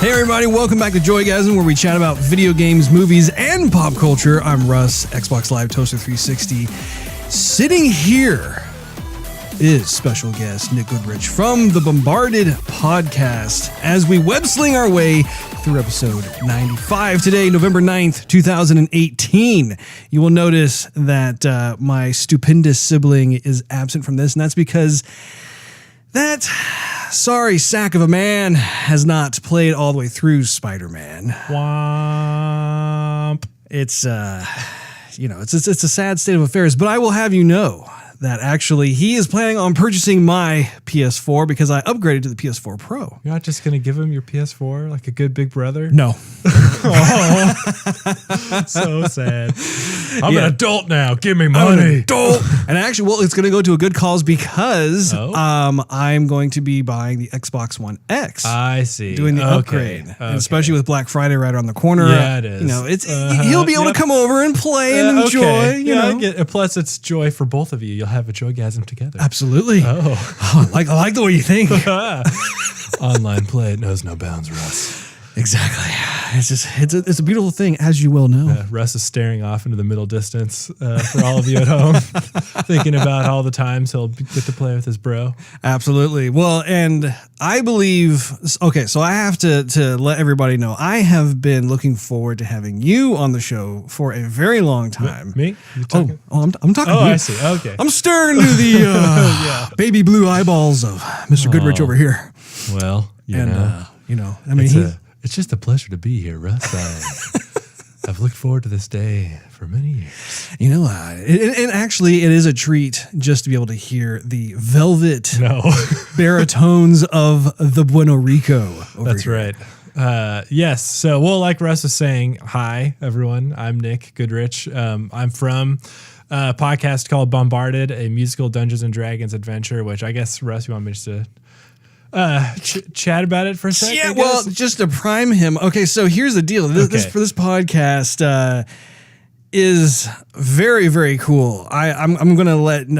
Hey everybody, welcome back to Joygasm, where we chat about video games, movies, and pop culture. I'm Russ, Xbox Live Toaster 360. Sitting here is special guest Nick Goodrich from the Bombarded podcast as we web sling our way through episode 95 today, November 9th, 2018. You will notice that my stupendous sibling is absent from this, and that's because that sorry sack of a man has not played all the way through Spider-Man. Womp. It's it's a sad state of affairs, but I will have you know that actually he is planning on purchasing my PS4 because I upgraded to the PS4 Pro. You're not just going to give him your PS4 like a good big brother? No. Oh, so sad. I'm an adult now. Give me money. I'm an adult. And actually, well, it's going to go to a good cause because I'm going to be buying the Xbox One X. I see. Doing the upgrade. And especially with Black Friday right around the corner. Yeah, it is. You know, he'll be able to come over and play and enjoy. Okay. You know. I get it. Plus, it's joy for both of you. You'll have a Joygasm together. Absolutely. Oh. I like the way you think. Online play, it knows no bounds, Russ. Exactly. It's a beautiful thing, as you well know. Russ is staring off into the middle distance for all of you at home, thinking about all the times he'll get to play with his bro. Absolutely. Well, and I believe, okay, so I have to let everybody know, I have been looking forward to having you on the show for a very long time. Me? I'm talking to you. I see. Okay. I'm staring to the baby blue eyeballs of Mr. Goodrich over here. Well, I mean, it's just a pleasure to be here, Russ. I've looked forward to this day for many years. You know, and actually, it is a treat just to be able to hear the velvet baritones of the Bueno Rico. That's here. right. Yes. So, well, like Russ was saying, hi, everyone. I'm Nick Goodrich. I'm from a podcast called Bombarded, a musical Dungeons and Dragons adventure, which I guess, Russ, you want me just to chat about it for a second? Yeah, well, just to prime him. Okay, so here's the deal. This podcast is very, very cool. I'm going to let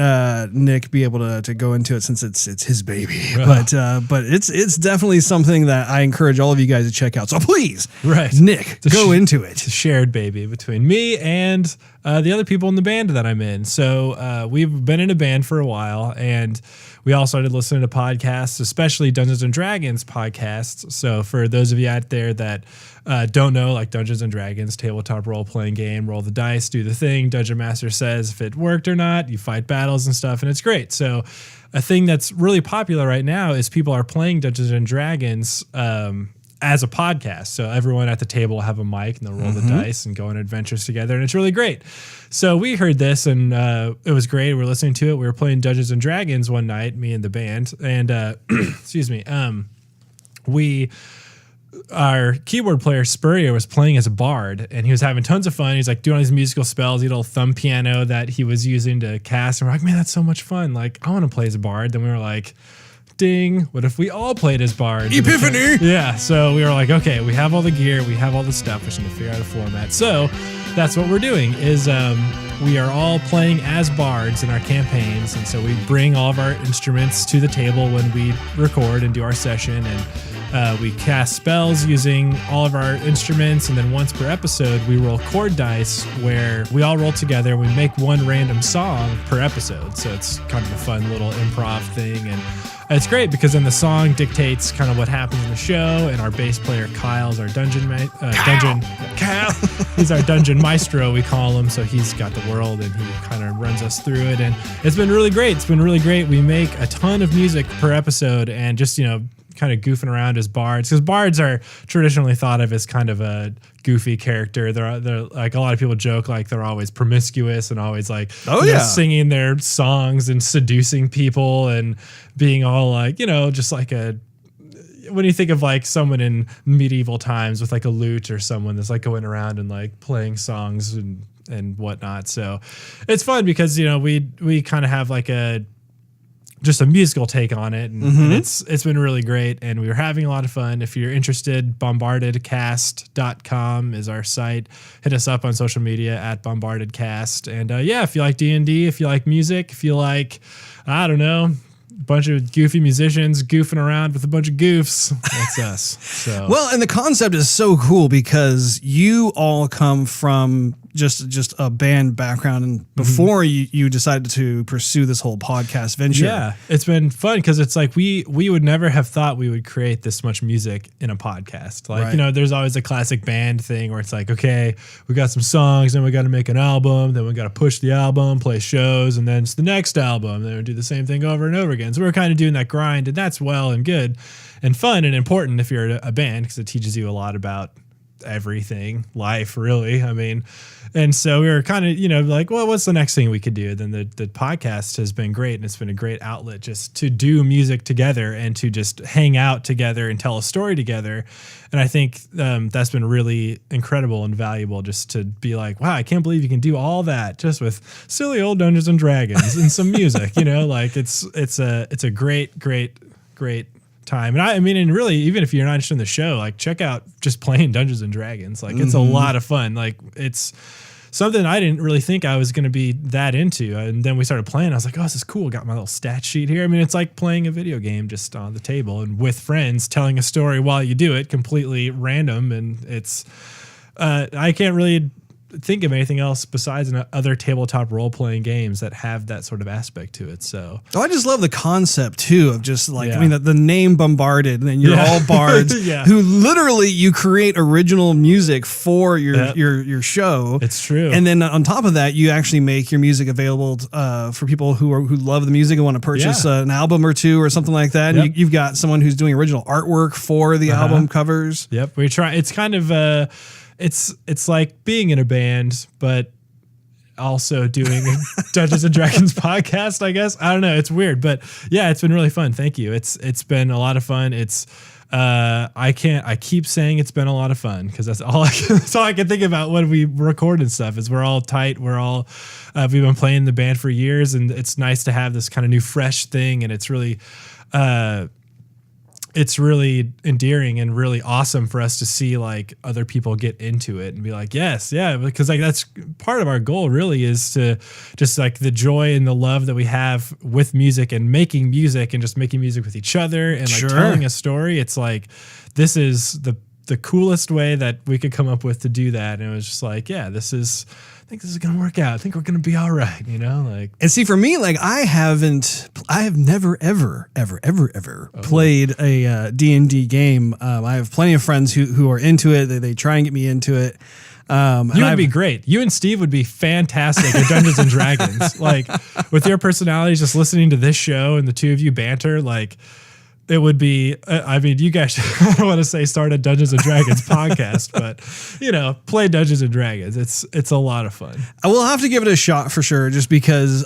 Nick be able to go into it since it's his baby. But it's definitely something that I encourage all of you guys to check out. So please, Nick, go into it. It's a shared baby between me and the other people in the band that I'm in. So we've been in a band for a while, and we all started listening to podcasts, especially Dungeons & Dragons podcasts. So for those of you out there that don't know, like Dungeons & Dragons, tabletop role-playing game, roll the dice, do the thing. Dungeon Master says if it worked or not. You fight battles and stuff, and it's great. So a thing that's really popular right now is people are playing Dungeons & Dragons as a podcast. So everyone at the table will have a mic and they'll roll the dice and go on adventures together. And it's really great. So we heard this and it was great. We were listening to it. We were playing Dungeons and Dragons one night, me and the band. And excuse me, our keyboard player Spurrier was playing as a bard and he was having tons of fun. He's like doing all these musical spells. He had a little thumb piano that he was using to cast. And we're like, man, that's so much fun. Like, I want to play as a bard. Then we were like, ding, what if we all played as bards? Epiphany! Yeah, so we were like, okay, we have all the gear, we have all the stuff, we just need to figure out a format. So that's what we're doing is we are all playing as bards in our campaigns, and so we bring all of our instruments to the table when we record and do our session, and we cast spells using all of our instruments, and then once per episode, we roll chord dice where we all roll together and we make one random song per episode. So it's kind of a fun little improv thing, and it's great because then the song dictates kind of what happens in the show, and our bass player Kyle's our Kyle. He's our dungeon maestro, we call him. So he's got the world and he kind of runs us through it, and it's been really great. It's been really great. We make a ton of music per episode, and just kind of goofing around as bards, because bards are traditionally thought of as kind of a goofy character. They're like, a lot of people joke like they're always promiscuous and always like singing their songs and seducing people and being all like, just like when you think of like someone in medieval times with like a lute or someone that's like going around and like playing songs and whatnot. So it's fun because we kind of have like just a musical take on it, and it's been really great, and we were having a lot of fun. If you're interested, bombardedcast.com is our site. Hit us up on social media at bombardedcast. And if you like D&D, if you like music, if you like, I don't know, bunch of goofy musicians goofing around with a bunch of goofs. That's us. So Well, and the concept is so cool because you all come from just a band background, and before you decided to pursue this whole podcast venture. Yeah, it's been fun because it's like we would never have thought we would create this much music in a podcast. Like, you know, there's always a classic band thing where it's like, okay, we got some songs, then we got to make an album, then we got to push the album, play shows, and then it's the next album. Then we do the same thing over and over again. So we're kind of doing that grind, and that's well and good and fun and important if you're a band because it teaches you a lot about everything, life, really. I mean, and so we were kind of, you know, like, well, what's the next thing we could do? Then the podcast has been great, and it's been a great outlet just to do music together and to just hang out together and tell a story together. And I think that's been really incredible and valuable just to be like, wow, I can't believe you can do all that just with silly old Dungeons and Dragons and some music, you know, like it's a great time. And I mean, and really, even if you're not interested in the show, like check out just playing Dungeons and Dragons. Like it's a lot of fun. Like it's something I didn't really think I was going to be that into. And then we started playing. I was like, oh, this is cool. Got my little stat sheet here. I mean, it's like playing a video game just on the table and with friends telling a story while you do it, completely random. And it's, I can't really think of anything else besides other tabletop role-playing games that have that sort of aspect to it. So I just love the concept too of just like, I mean, the name Bombarded, and you're all bards who literally you create original music for your show. It's true. And then on top of that, you actually make your music available for people who love the music and want to purchase an album or two or something like that. And you've got someone who's doing original artwork for the album covers. Yep. We try. It's kind of it's like being in a band, but also doing a Dungeons and Dragons podcast, I guess. I don't know. It's weird, but yeah, it's been really fun. Thank you. It's been a lot of fun. It's I keep saying it's been a lot of fun because that's all I can think about when we record and stuff is we're all tight. We're all we've been playing the band for years, and it's nice to have this kind of new fresh thing, and it's really endearing and really awesome for us to see like other people get into it and be like, yes, yeah, because like that's part of our goal really is to just like the joy and the love that we have with music and making music and just making music with each other and like telling a story. It's like, this is the coolest way that we could come up with to do that. And it was just like, yeah, I think this is going to work out. I think we're going to be all right, you know? Like, and see, for me, like I have never, ever played a D&D game. I have plenty of friends who are into it. They try and get me into it. You would be great. You and Steve would be fantastic at Dungeons and Dragons. Like with your personalities, just listening to this show and the two of you banter, like, it would be, I mean, you guys, I don't want to say start a Dungeons and Dragons podcast, but, you know, play Dungeons and Dragons. It's a lot of fun. I will have to give it a shot for sure, just because,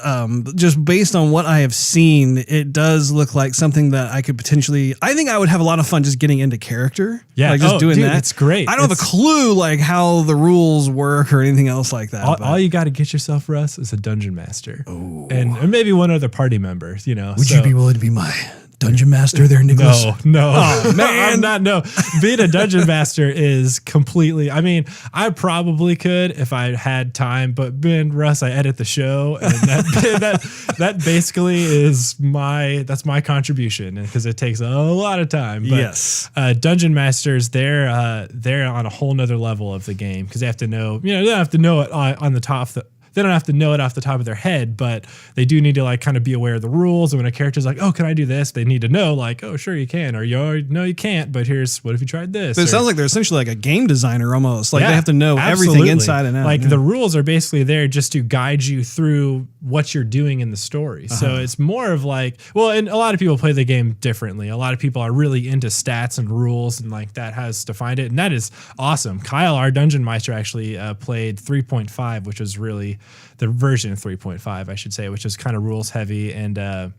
just based on what I have seen, it does look like something that I could potentially, I think I would have a lot of fun just getting into character. Yeah. Like just doing that. It's great. I don't have a clue like how the rules work or anything else like that. All you got to get yourself, Russ, is a dungeon master. Oh. And maybe one other party member, you know. Would you be willing to be my dungeon master there, Nicholas? No. Oh, man. I'm not. No, being a dungeon master is completely, I mean, I probably could if I had time, but Ben, Russ, I edit the show, and that basically is that's my contribution because it takes a lot of time. But, yes. Dungeon masters, they're on a whole nother level of the game because they have to know, you know, they don't have to know it on the top. They don't have to know it off the top of their head, but they do need to like kind of be aware of the rules. And when a character's like, oh, can I do this? They need to know like, oh, sure you can. Or no, you can't. But what if you tried this? But it sounds like they're essentially like a game designer almost. Like they have to know everything inside and out. Like the rules are basically there just to guide you through what you're doing in the story. So it's more of like, well, and a lot of people play the game differently. A lot of people are really into stats and rules and like that has defined it. And that is awesome. Kyle, our dungeon meister, actually played 3.5, which was really the version of 3.5, I should say, which is kind of rules heavy. And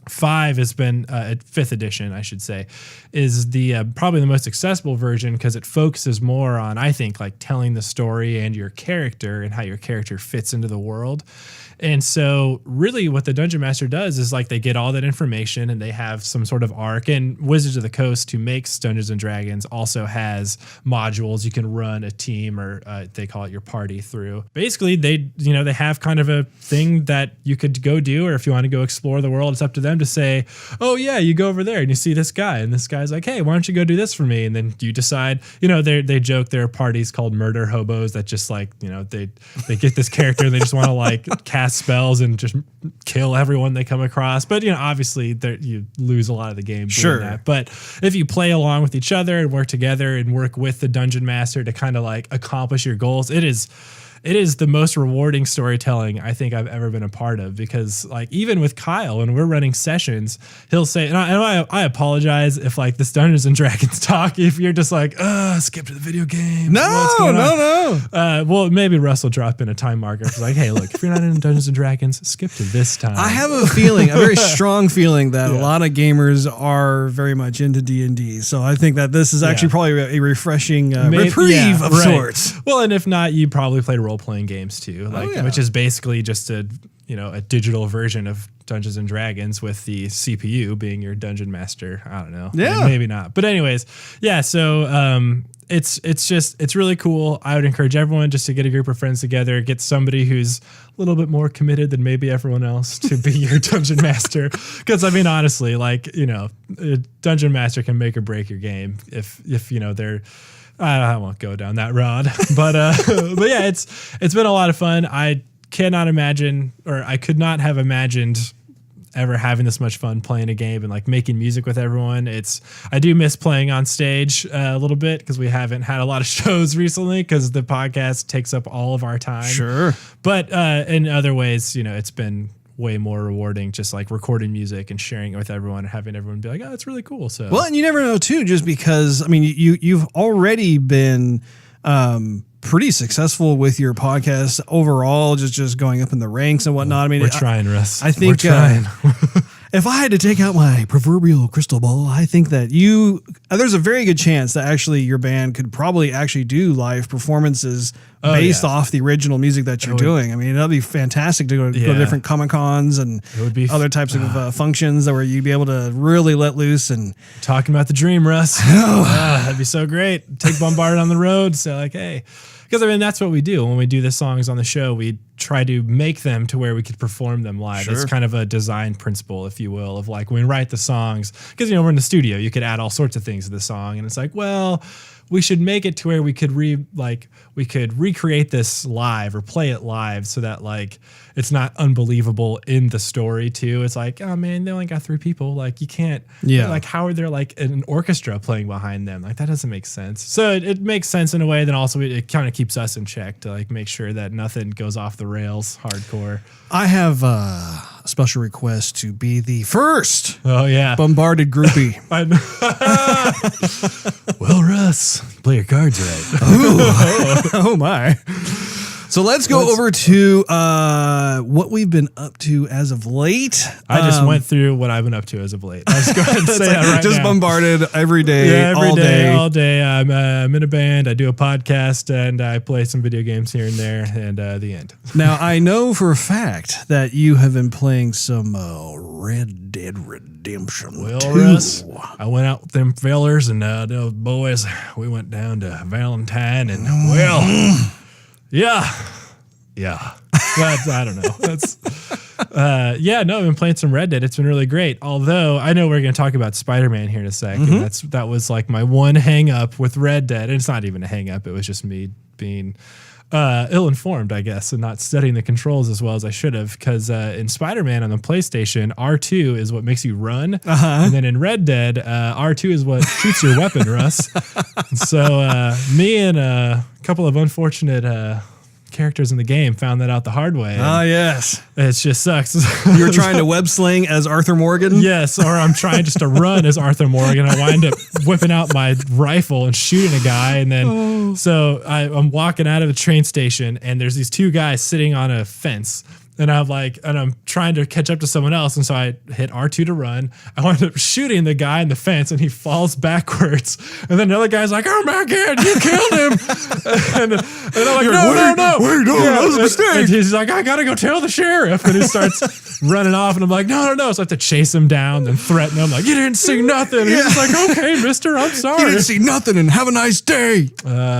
5 has been 5th edition, I should say, is the probably the most accessible version because it focuses more on, I think, like telling the story and your character and how your character fits into the world. And so really what the Dungeon Master does is like they get all that information and they have some sort of arc. And Wizards of the Coast, who makes Dungeons and Dragons, also has modules you can run a team or they call it your party through. Basically, they have kind of a thing that you could go do, or if you want to go explore the world, it's up to them to say, oh yeah, you go over there and you see this guy, and this guy's like, hey, why don't you go do this for me? And then you decide, they joke there are parties called murder hobos that just like, they get this character and they just want to like cast spells and just kill everyone they come across. But obviously you lose a lot of the game doing that. But if you play along with each other and work together and work with the dungeon master to kind of like accomplish your goals, it is the most rewarding storytelling I think I've ever been a part of, because like even with Kyle, when we're running sessions, he'll say, and I apologize if like this Dungeons and Dragons talk, if you're just like, skip to the video game. No. Well, maybe Russ will drop in a time marker. It's like, hey, look, if you're not in Dungeons and Dragons, skip to this time. I have a very strong feeling that a lot of gamers are very much into D&D. So I think that this is actually probably a refreshing reprieve of sorts. Well, and if not, you probably played role-playing games too, which is basically just a digital version of Dungeons and Dragons with the CPU being your dungeon master. I don't know. Yeah. Maybe not. But anyways, yeah, so it's really cool. I would encourage everyone just to get a group of friends together, get somebody who's a little bit more committed than maybe everyone else to be your dungeon master. Because I mean, honestly, like, a dungeon master can make or break your game if they're, I won't go down that road, but yeah, it's been a lot of fun. I cannot imagine, or I could not have imagined ever having this much fun playing a game and like making music with everyone. I do miss playing on stage a little bit because we haven't had a lot of shows recently because the podcast takes up all of our time. Sure. But in other ways, it's been way more rewarding just like recording music and sharing it with everyone and having everyone be like, oh, it's really cool. So well, and you never know too, just because I mean you've already been pretty successful with your podcast overall, just going up in the ranks and whatnot. I mean, we're trying, Russ. I think we're trying. If I had to take out my proverbial crystal ball, I think that there's a very good chance that actually your band could probably actually do live performances based off the original music that you're doing. I mean, that'd be fantastic to go to different Comic-Cons and other types of functions where you'd be able to really let loose and talking about the dream, Russ. That'd be so great. Take Bombarded on the road. So like, hey, because I mean, that's what we do when we do the songs on the show. We try to make them to where we could perform them live. It's kind of a design principle, if you will, of like when we write the songs, because we're in the studio, you could add all sorts of things to the song, and it's like, well, we should make it to where we could recreate this live or play it live so that like it's not unbelievable in the story too. It's like, oh man, they only got 3 people. Like you can't, like how are there like an orchestra playing behind them? Like that doesn't make sense. So it makes sense in a way. Then also it kind of keeps us in check to like make sure that nothing goes off the rails hardcore. I have a special request to be the first Bombarded groupie. Well, Russ, play your cards right. Oh my. So let's go over to what we've been up to as of late. I just went through what I've been up to as of late. Let's go ahead and say that right just now. Bombarded every day, all day. I'm in a band. I do a podcast, and I play some video games here and there, and the end. Now, I know for a fact that you have been playing some Red Dead Redemption. Well, 2. Russ, I went out with them fellers, and those boys, we went down to Valentine, and yeah. I don't know. That's I've been playing some Red Dead. It's been really great. Although I know we're going to talk about Spider-Man here in a second. That was like my one hang up with Red Dead. And it's not even a hang up. It was just me being ill-informed, I guess, and not studying the controls as well as I should have. Because in Spider-Man on the PlayStation, R2 is what makes you run. And then in Red Dead, R2 is what shoots your weapon, Russ. So me and a couple of unfortunate characters in the game found that out the hard way. Yes. It just sucks. You were trying to web sling as Arthur Morgan? Yes, or I'm trying just to run as Arthur Morgan. I wind up whipping out my rifle and shooting a guy. And then, so I'm walking out of the train station and there's these 2 guys sitting on a fence. And I'm trying to catch up to someone else. And so I hit R2 to run. I wound up shooting the guy in the fence and he falls backwards. And then the other guy's like, oh my God, you killed him. and I'm like, no. Wait, that was a mistake. And he's like, I got to go tell the sheriff. And he starts running off. And I'm like, no. So I have to chase him down and threaten him. Like, you didn't see nothing. And he's like, okay, mister, I'm sorry. You didn't see nothing and have a nice day.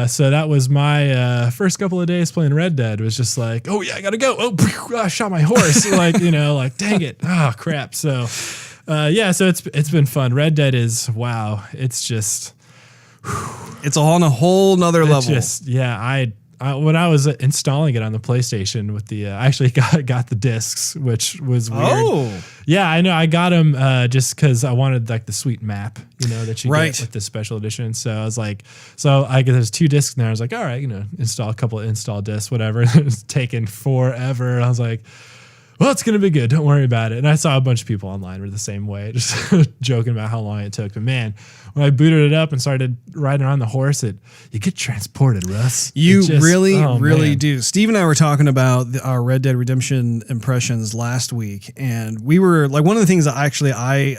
So that was my first couple of days playing Red Dead. It was just like, oh yeah, I got to go. Oh, I shot my horse. Like, dang it. Oh, crap. So Yeah, so it's been fun. Red Dead is wow. It's just it's on a whole nother level. I when I was installing it on the PlayStation with the I actually got the discs, which was weird. Oh, yeah, I know. I got them just because I wanted like the sweet map, that you get with the special edition. So I was like, I get there's 2 discs in there. I was like, all right, install a couple of install discs, whatever. It was taking forever. And I was like, well, it's going to be good. Don't worry about it. And I saw a bunch of people online were the same way, just joking about how long it took. But man, when I booted it up and started riding around the horse, you get transported, Russ. You really do. Steve and I were talking about our Red Dead Redemption impressions last week. And we were like, one of the things that actually I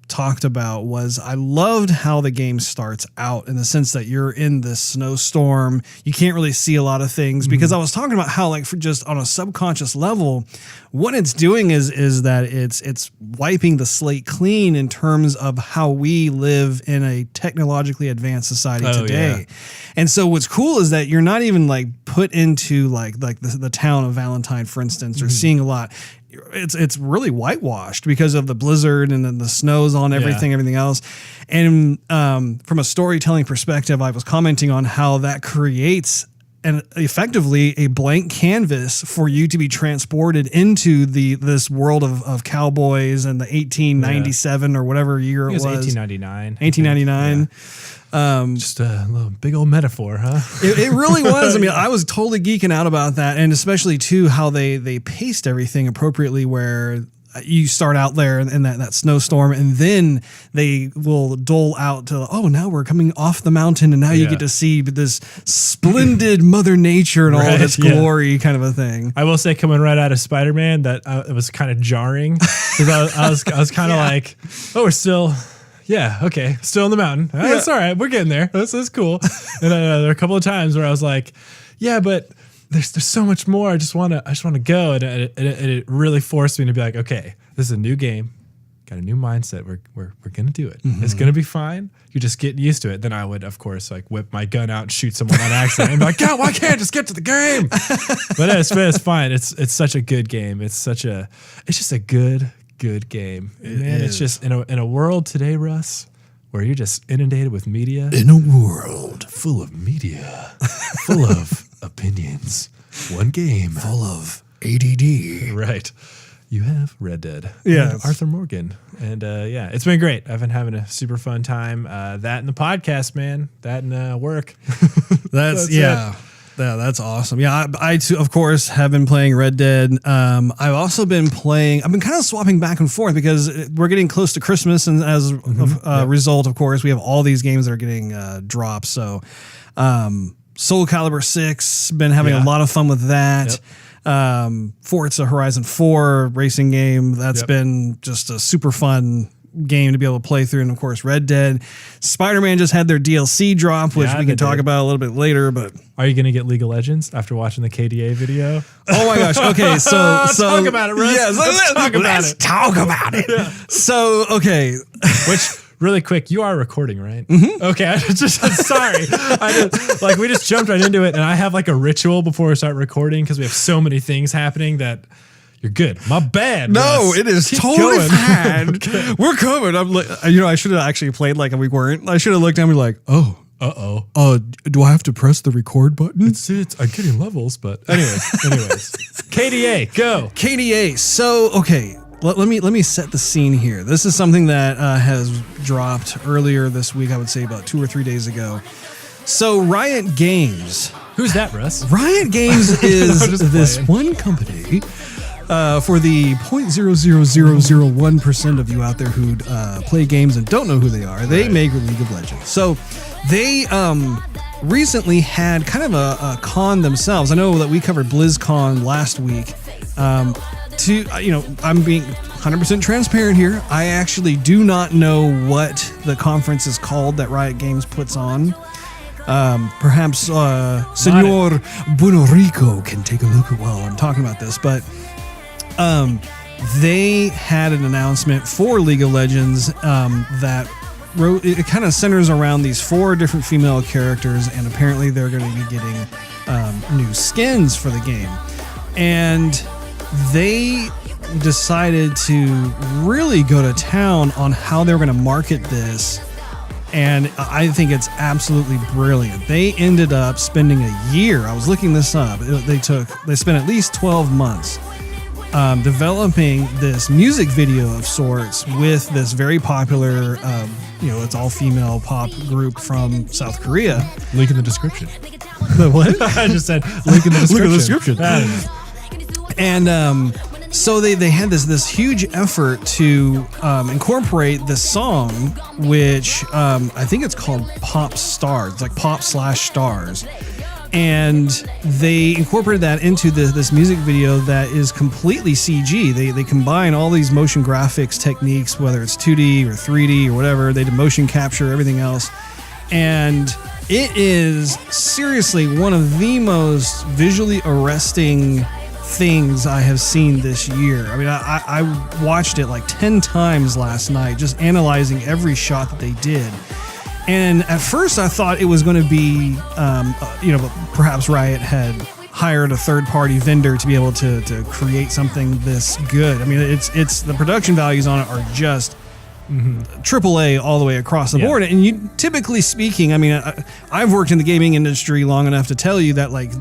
talked about was I loved how the game starts out in the sense that you're in this snowstorm. You can't really see a lot of things because I was talking about how like for just on a subconscious level, what it's doing is that it's wiping the slate clean in terms of how we live in a technologically advanced society today. Yeah. And so what's cool is that you're not even like put into like the town of Valentine, for instance, or seeing a lot. It's really whitewashed because of the blizzard and then the snows on everything else. And from a storytelling perspective, I was commenting on how that creates effectively a blank canvas for you to be transported into this world of cowboys and the 1897 or whatever year it was. 1899. 1899. Just a little big old metaphor, huh? It really was. I mean, I was totally geeking out about that, and especially too how they paced everything appropriately, where you start out there in that snowstorm, and then they will dole out to, now we're coming off the mountain, and now you get to see this splendid Mother Nature and all of its glory, kind of a thing. I will say, coming right out of Spider-Man, that it was kind of jarring because I was kind of like, we're still. Yeah, okay. Still in the mountain. That's all right. We're getting there. That's cool. And there are a couple of times where I was like, yeah, but there's so much more. I just want to go. And it really forced me to be like, okay, this is a new game. Got a new mindset. We're going to do it. It's going to be fine. You're just getting used to it. Then I would, of course, like whip my gun out and shoot someone on accident and be like, God, why can't I just get to the game? But it's fine. It's such a good game. It's just a good game. It's just in a world today, Russ, where you're just inundated with media. In a world full of media, full of opinions, one game full of ADD. Right. You have Red Dead. Yeah. Arthur Morgan. And it's been great. I've been having a super fun time. That and the podcast, man. That and work. That's it. Yeah, that's awesome. Yeah, I too, of course, have been playing Red Dead. I've also been playing. I've been kind of swapping back and forth because we're getting close to Christmas, and as a result, of course, we have all these games that are getting dropped. So, Soul Calibur 6, been having a lot of fun with that. Forza Horizon 4 racing game, that's been just a super fun game to be able to play through. And of course, Red Dead. Spider-Man just had their DLC drop, which we can talk about a little bit later. But are you going to get League of Legends after watching the KDA video? Oh my gosh. Okay. So talk about it, Russ. Yes, let's talk about it. Yeah. So, okay. Which really quick, you are recording, right? Okay. I'm sorry. We just jumped right into it, and I have like a ritual before we start recording because we have so many things happening that you're good. My bad. No, Russ. it is totally fine. Okay. We're coming. I'm like, I should have actually played like we weren't. I should have looked down and be like, oh, do I have to press the record button? It's I'm getting levels, but anyways. KDA, go. KDA. So, okay. Let me set the scene here. This is something that has dropped earlier this week. I would say about 2 or 3 days ago. So Riot Games. Who's that, Russ? Riot Games is this one company. For the 0.00001% of you out there who play games and don't know who they are, they make League of Legends. So they recently had kind of a con themselves. I know that we covered BlizzCon last week. I'm being 100% transparent here. I actually do not know what the conference is called that Riot Games puts on. Perhaps Senor Bonorico can take a look while I'm talking about this, but they had an announcement for League of Legends that it kind of centers around these 4 different female characters, and apparently they're going to be getting new skins for the game. And they decided to really go to town on how they were going to market this. And I think it's absolutely brilliant. They ended up spending a year. I was looking this up. They spent at least 12 months developing this music video of sorts with this very popular, it's all female pop group from South Korea. Link in the description. The what? I just said link in the description. Link in the description. And so they had this huge effort to incorporate this song, which I think it's called Pop Stars, like Pop/Stars. And they incorporated that into this music video that is completely CG. They combine all these motion graphics techniques, whether it's 2D or 3D or whatever. They did motion capture, everything else. And it is seriously one of the most visually arresting things I have seen this year. I mean, I watched it like 10 times last night, just analyzing every shot that they did. And at first I thought it was going to be, perhaps Riot had hired a third-party vendor to be able to create something this good. I mean, it's the production values on it are just AAA all the way across the board. And you, typically speaking, I mean, I've worked in the gaming industry long enough to tell you that, like,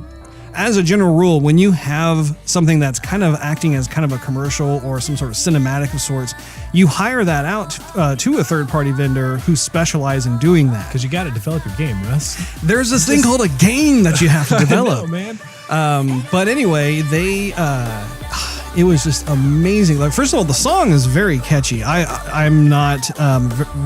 as a general rule, when you have something that's kind of acting as kind of a commercial or some sort of cinematic of sorts, you hire that out to a third-party vendor who specializes in doing that. Because you got to develop your game, Russ. There's this thing called a game that you have to develop. I know, man. But anyway, it was just amazing. Like, first of all, the song is very catchy. I'm not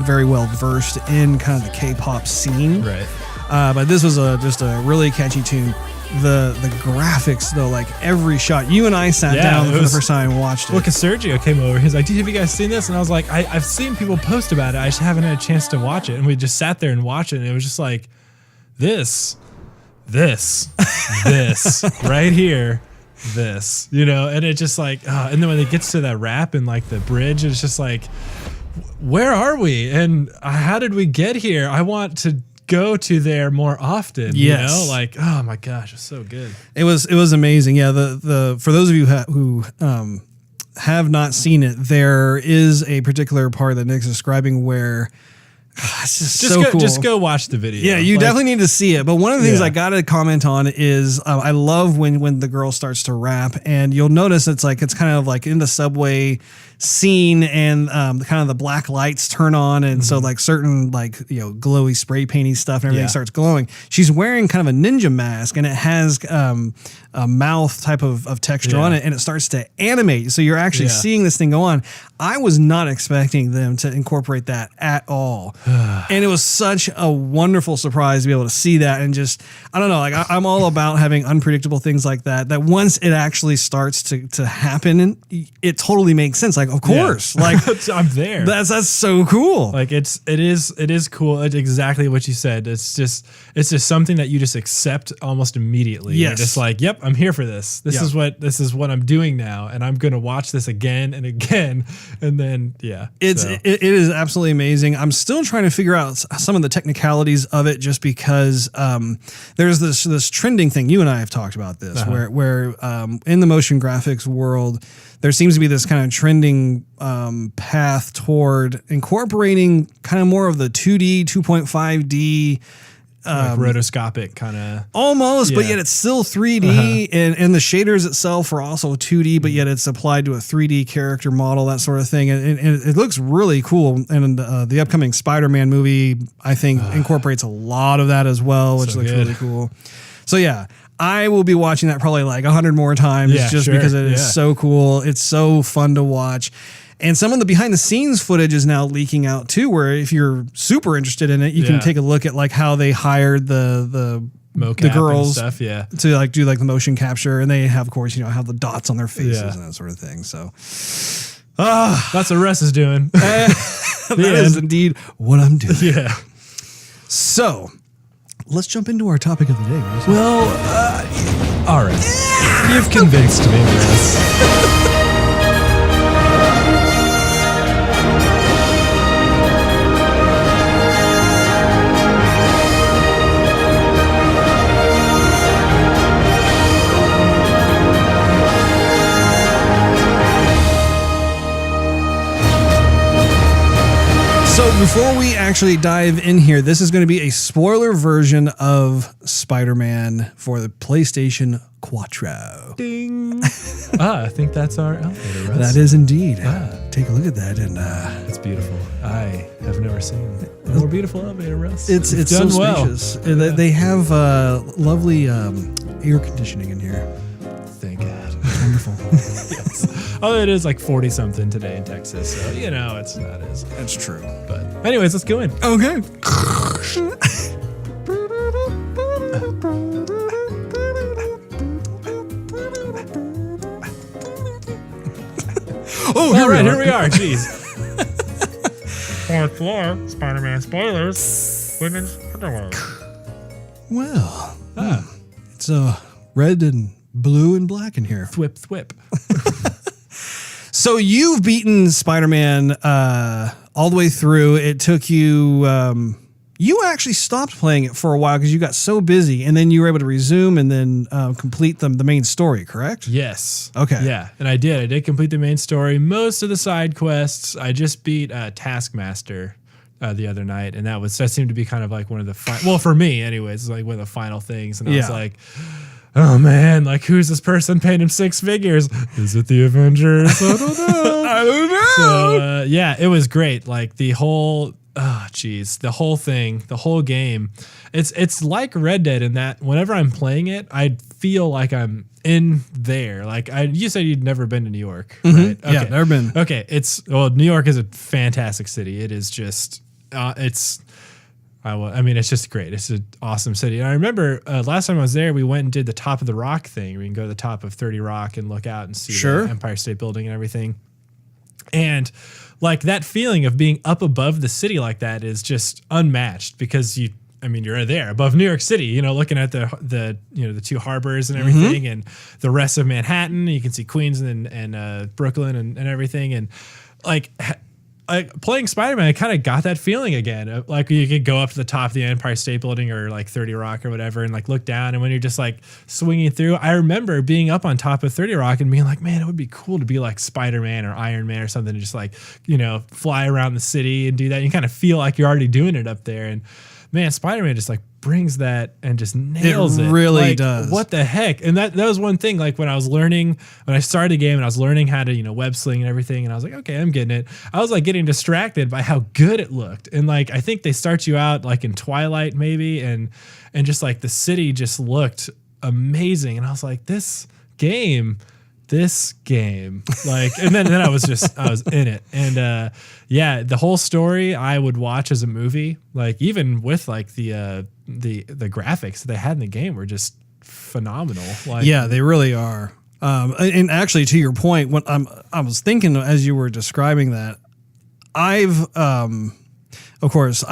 very well versed in kind of the K-pop scene, right? But this was just a really catchy tune. The graphics, though, like every shot, you and I sat down for the first time and watched it. Well, because Sergio came over, he's like, have you guys seen this? And I was like, I've seen people post about it, I just haven't had a chance to watch it. And we just sat there and watched it, and it was just like, this right here, this, and it just like, and then when it gets to that rap and like the bridge, it's just like, where are we? And how did we get here? I want to go to there more often. Yes. Like, oh my gosh, it's so good. It was amazing. Yeah. The for those of you who have not seen it, there is a particular part that Nick's describing where it's just so cool. Just go watch the video. Yeah, you definitely need to see it. But one of the things I got to comment on is I love when the girl starts to rap, and you'll notice it's kind of like in the subway scene, and kind of the black lights turn on, and so like certain glowy spray painty stuff and everything starts glowing. She's wearing kind of a ninja mask, and it has a mouth type of texture on it, and it starts to animate. So you're actually seeing this thing go on. I was not expecting them to incorporate that at all. And it was such a wonderful surprise to be able to see that, and just, I don't know, like I'm all about having unpredictable things like that once it actually starts to happen, it totally makes sense. Like, of course, like I'm there. That's so cool. Like it is cool. It's exactly what you said. It's just something that you just accept almost immediately. Yes. You're just like, yep, I'm here for this. This is what I'm doing now, and I'm gonna watch this again and again, and then it is absolutely amazing. I'm still trying to figure out some of the technicalities of it, just because there's this trending thing. You and I have talked about this, where in the motion graphics world, there seems to be this kind of trending path toward incorporating kind of more of the 2D, 2.5D, like rotoscopic kind of almost, but yet it's still 3D, and the shaders itself are also 2D, but yet it's applied to a 3D character model, that sort of thing, and it looks really cool. And the upcoming Spider-Man movie, I think, incorporates a lot of that as well, which looks really cool. So yeah, I will be watching that probably like 100 more times, because it is so cool. It's so fun to watch. And some of the behind the scenes footage is now leaking out too, where if you're super interested in it, you can take a look at like how they hired the girls and stuff, to like do like the motion capture, and they have, of course, have the dots on their faces and that sort of thing. So that's what Russ is doing. That is indeed what I'm doing. Yeah. So let's jump into our topic of the day, Russ. Well, all right. You've convinced me, Russ. before we actually dive in here, this is going to be a spoiler version of Spider-Man for the PlayStation Quattro. Ding. I think that's our elevator, Russ. That is indeed. Take a look at that, and it's beautiful. I have never seen a more beautiful elevator, Russ. it's done so well. spacious. They have lovely air conditioning in here. Thank God. Wonderful. Yes. Oh, it is like 40 something today in Texas, so it's not as. That's true. But anyways, let's go in. Okay. Oh, All right, here we are. Jeez. Fourth floor, Spider-Man spoilers, women's underwear. Well, it's red and blue and black in here. Thwip, thwip. So you've beaten Spider-Man all the way through. It took you. You actually stopped playing it for a while because you got so busy, and then you were able to resume and then complete the main story. Correct? Yes. Okay. Yeah, and I did complete the main story. Most of the side quests. I just beat Taskmaster the other night, and that seemed to be kind of like one of the well, for me anyways, like one of the final things. And I was like, oh man, like who's this person paying him 6 figures? Is it the Avengers? I don't know. I don't know. So yeah, it was great. Like the whole the whole thing, the whole game. It's like Red Dead in that whenever I'm playing it, I feel like I'm in there. Like you said you'd never been to New York, right? Okay. Yeah, never been. Okay, New York is a fantastic city. It is just it's just great. It's an awesome city. And I remember last time I was there, we went and did the top of the rock thing. We can go to the top of 30 Rock and look out and see the Empire State Building and everything. And like that feeling of being up above the city like that is just unmatched because you're there above New York City, looking at the 2 harbors and everything and the rest of Manhattan. You can see Queens and Brooklyn and everything. And like playing Spider-Man, I kind of got that feeling again. Like you could go up to the top of the Empire State Building or like 30 Rock or whatever and like look down. And when you're just like swinging through, I remember being up on top of 30 Rock and being like, man, it would be cool to be like Spider-Man or Iron Man or something and just like, fly around the city and do that. You kind of feel like you're already doing it up there. And man, Spider-Man just like brings that and just nails it. It really like, does. What the heck? And that was one thing, like when I started the game and I was learning how to, web sling and everything. And I was like, okay, I'm getting it. I was like getting distracted by how good it looked. And like, I think they start you out like in Twilight maybe. And just like the city just looked amazing. And I was like, this game, like, and then I was in it. And the whole story I would watch as a movie, like even with like the graphics they had in the game were just phenomenal. Like, yeah, they really are. And actually, to your point, when I was thinking as you were describing that, of course,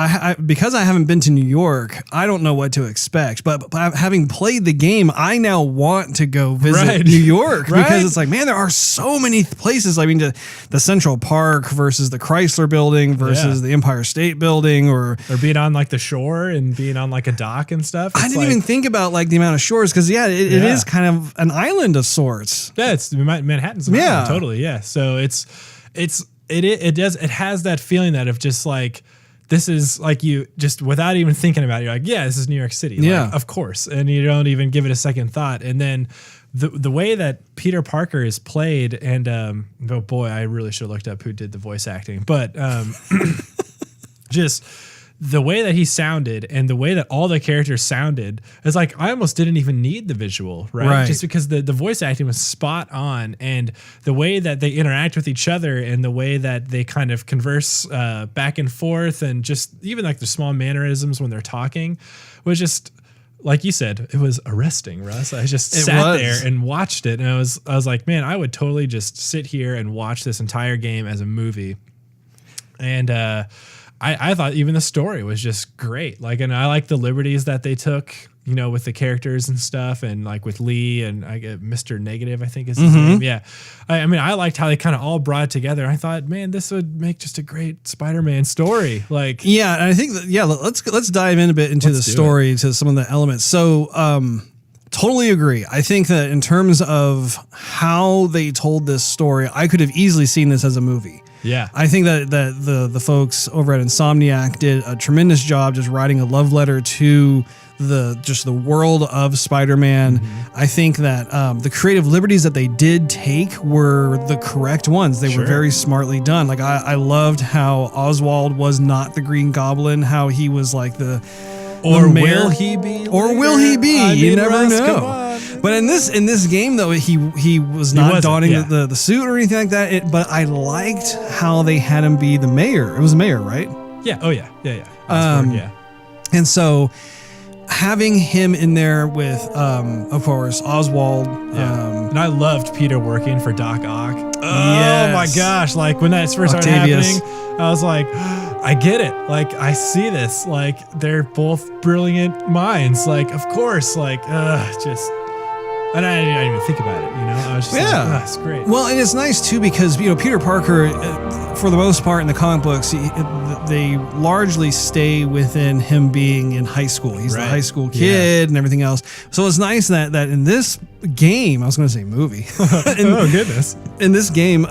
because I haven't been to New York, I don't know what to expect. But having played the game, I now want to go visit New York because it's like, man, there are so many places. I mean, the Central Park versus the Chrysler Building versus the Empire State Building, or being on like the shore and being on like a dock and stuff. I didn't even think about like the amount of shores because it is kind of an island of sorts. Yeah, it's Manhattan's an island, totally. Yeah, so it has that feeling that of just like. This is like you just without even thinking about it, you're like, yeah, this is New York City. Yeah. Like, of course. And you don't even give it a second thought. And then the way that Peter Parker is played and, oh boy, I really should have looked up who did the voice acting, but just the way that he sounded and the way that all the characters sounded is like, I almost didn't even need the visual, right? Just because the voice acting was spot on and the way that they interact with each other and the way that they kind of converse back and forth and just even like the small mannerisms when they're talking was just, like you said, it was arresting, Russ. I just sat there and watched it and I was like, man, I would totally just sit here and watch this entire game as a movie. And, I thought even the story was just great. Like, and I like the liberties that they took, with the characters and stuff, and like with Lee and I get Mr. Negative, I think is his name. Yeah, I mean, I liked how they kind of all brought it together. I thought, man, this would make just a great Spider-Man story. Like, yeah, and I think that let's dive in a bit into the story, to some of the elements. So, Totally agree. I think that in terms of how they told this story, I could have easily seen this as a movie. Yeah. I think that the folks over at Insomniac did a tremendous job just writing a love letter to the world of Spider-Man. I think that the creative liberties that they did take were the correct ones. They were very smartly done. Like I loved how Oswald was not the Green Goblin, how he was like or will he be? Or will he be? You never Russ, know. But in this game though, he was not donning the suit or anything like that. But I liked how they had him be the mayor. It was the mayor, right? Yeah. Oh yeah. Osborn, yeah. And so having him in there with, of course, Oswald. And I loved Peter working for Doc Ock. Yes. Oh my gosh. Like when that first started happening, I was like, I get it. Like I see this. Like they're both brilliant minds. Like, of course, like, and I didn't even think about it, you know? I was just like, it's great. Well, and it's nice too because, you know, Peter Parker, for the most part in the comic books, they largely stay within him being in high school. He's the high school kid and everything else. So it's nice that in this game, I was going to say movie. Oh, goodness. In this game,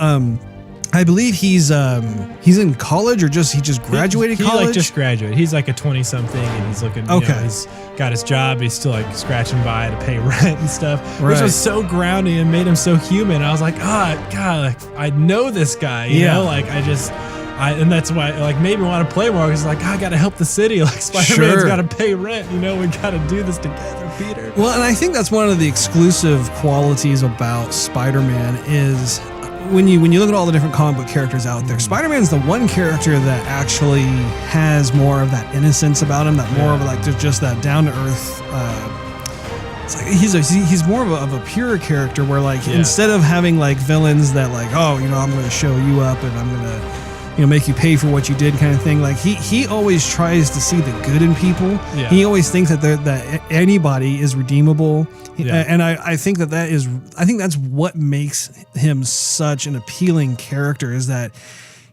I believe he's in college or he just graduated college. He like just graduated. He's like a 20-something and he's looking. You know, he's got his job. He's still like scratching by to pay rent and stuff, which was so grounding and made him so human. I was like, God, like I know this guy. You know, like and that's why like made me want to play more because like I got to help the city. Like Spider-Man's got to pay rent. You know, we got to do this together, Peter. Well, and I think that's one of the exclusive qualities about Spider-Man is. When you look at all the different comic book characters out there, Spider-Man's the one character that actually has more of that innocence about him, that more of like just that down to earth. It's like he's more of a pure character where like instead of having like villains that like I'm going to show you up and I'm going to make you pay for what you did kind of thing. Like he always tries to see the good in people. Yeah. He always thinks that anybody is redeemable. Yeah. And I think that's what makes him such an appealing character is that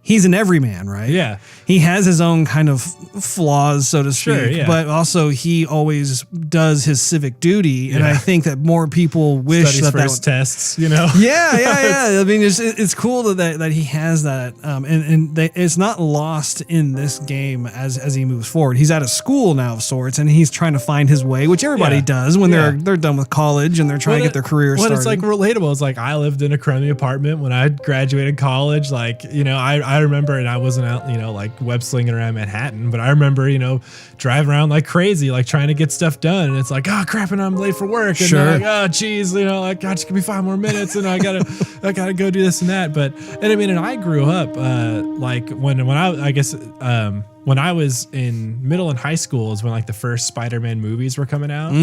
he's an everyman, right? Yeah. He has his own kind of flaws, so to speak, but also he always does his civic duty. And I think that more people wish studies for his tests, you know? Yeah. I mean, it's cool that he has that. And it's not lost in this game as he moves forward. He's at a school now of sorts and he's trying to find his way, which everybody does when they're done with college and they're trying to get their career started. It's like relatable. It's like I lived in a crummy apartment when I graduated college. Like, you know, I remember, and I wasn't out, you know, like web slinging around Manhattan, but I remember, you know, driving around like crazy, like trying to get stuff done. And it's like, oh crap, and I'm late for work. And like, oh geez, you know, like, God, just give me 5 more minutes and I gotta go do this and that. But, and I mean, and I grew up, like when I was in middle and high school is when like the first Spider-Man movies were coming out.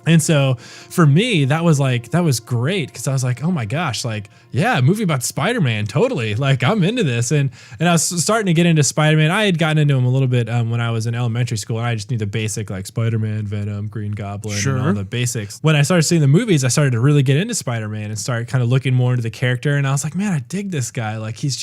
And so for me, that was great because I was like, oh my gosh, like, yeah, a movie about Spider-Man, totally. Like, I'm into this. And I was starting to get into Spider-Man. I had gotten into him a little bit when I was in elementary school, and I just knew the basic, like Spider-Man, Venom, Green Goblin, and all the basics. When I started seeing the movies, I started to really get into Spider-Man and started kind of looking more into the character. And I was like, man, I dig this guy. Like, he's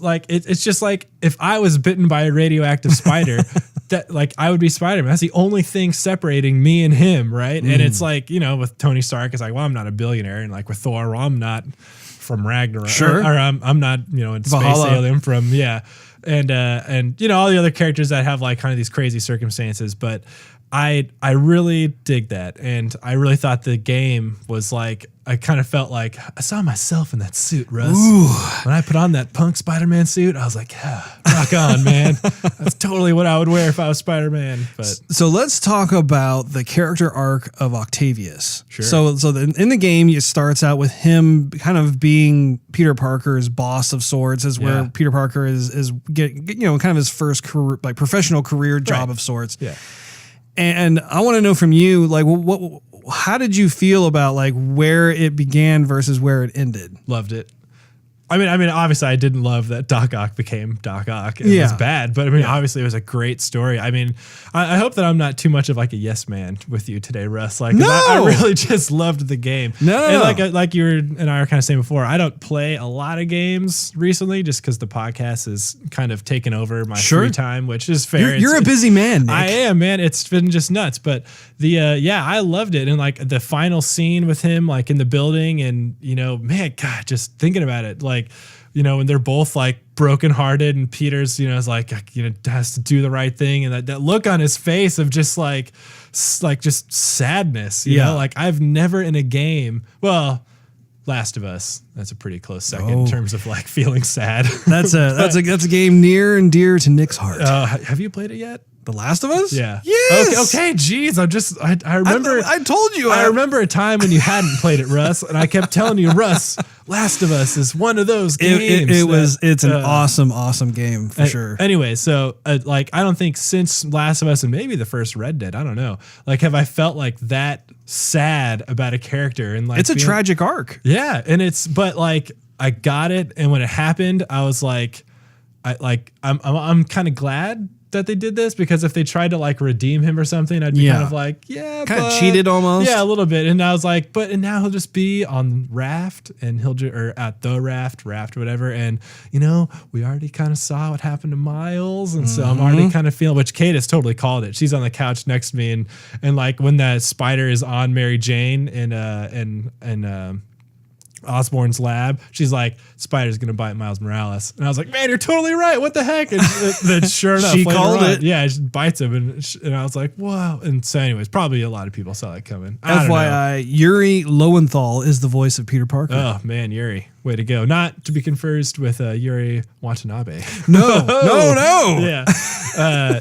like, it's just like if I was bitten by a radioactive spider, that like I would be Spider-Man. That's the only thing separating me and him, right? And it's like, you know, with Tony Stark, it's like, well, I'm not a billionaire, and like with Thor, well, I'm not from Ragnarok, or I'm not, you know, a space alien from and you know all the other characters that have like kind of these crazy circumstances, but I really dig that, and I really thought the game was like, I kind of felt like I saw myself in that suit, Russ. Ooh. When I put on that punk Spider-Man suit, I was like, yeah, rock on, man. That's totally what I would wear if I was Spider-Man. But so let's talk about the character arc of Octavius. Sure. So in the game, it starts out with him kind of being Peter Parker's boss of sorts, is where Peter Parker is getting, you know, kind of his first career, like professional career job of sorts. Yeah. And I want to know from you, like, how did you feel about like where it began versus where it ended? Loved it. I mean, obviously, I didn't love that Doc Ock became Doc Ock. It was bad, but I mean, obviously, it was a great story. I mean, I hope that I'm not too much of like a yes man with you today, Russ. Like, no! I really just loved the game. No, and like you and I were kind of saying before, I don't play a lot of games recently, just because the podcast is kind of taken over my free time, which is fair. You're a busy man, Nick. I am, man. It's been just nuts, but I loved it, and like the final scene with him, like in the building, and man, God, just thinking about it, like. When they're both like brokenhearted and Peter's, is like, has to do the right thing. And that look on his face of just like just sadness, you know, like I've never in a game, well, Last of Us, that's a pretty close second in terms of like feeling sad. That's a game near and dear to Nick's heart. Have you played it yet? The Last of Us? Yeah. Yes. Okay. Geez. I remember. I told you. I remember a time when you hadn't played it, Russ, and I kept telling you, Russ, Last of Us is one of those games. It's an awesome game for sure. Anyway, so like I don't think since Last of Us and maybe the first Red Dead, I don't know, like have I felt like that sad about a character and like it's a tragic arc. Yeah, but like I got it, and when it happened, I was like, I'm kind of glad that they did this, because if they tried to like redeem him or something, I'd be kind of like, kind of cheated almost. Yeah, a little bit. And I was like, and now he'll just be on Raft, and or at the Raft, whatever. And we already kind of saw what happened to Miles, and so I'm already kind of feeling. Which Kate has totally called it. She's on the couch next to me, and like when that spider is on Mary Jane and Osborn's lab, she's like, spider's gonna bite Miles Morales, and I was like, man, you're totally right, what the heck? And then sure enough, she called it. Yeah, she bites him, and I was like, wow. And so anyways, probably a lot of people saw that coming. FYI, Yuri Lowenthal is the voice of Peter Parker. Oh man, Yuri, way to go. Not to be confused with Yuri Watanabe. No. Yeah.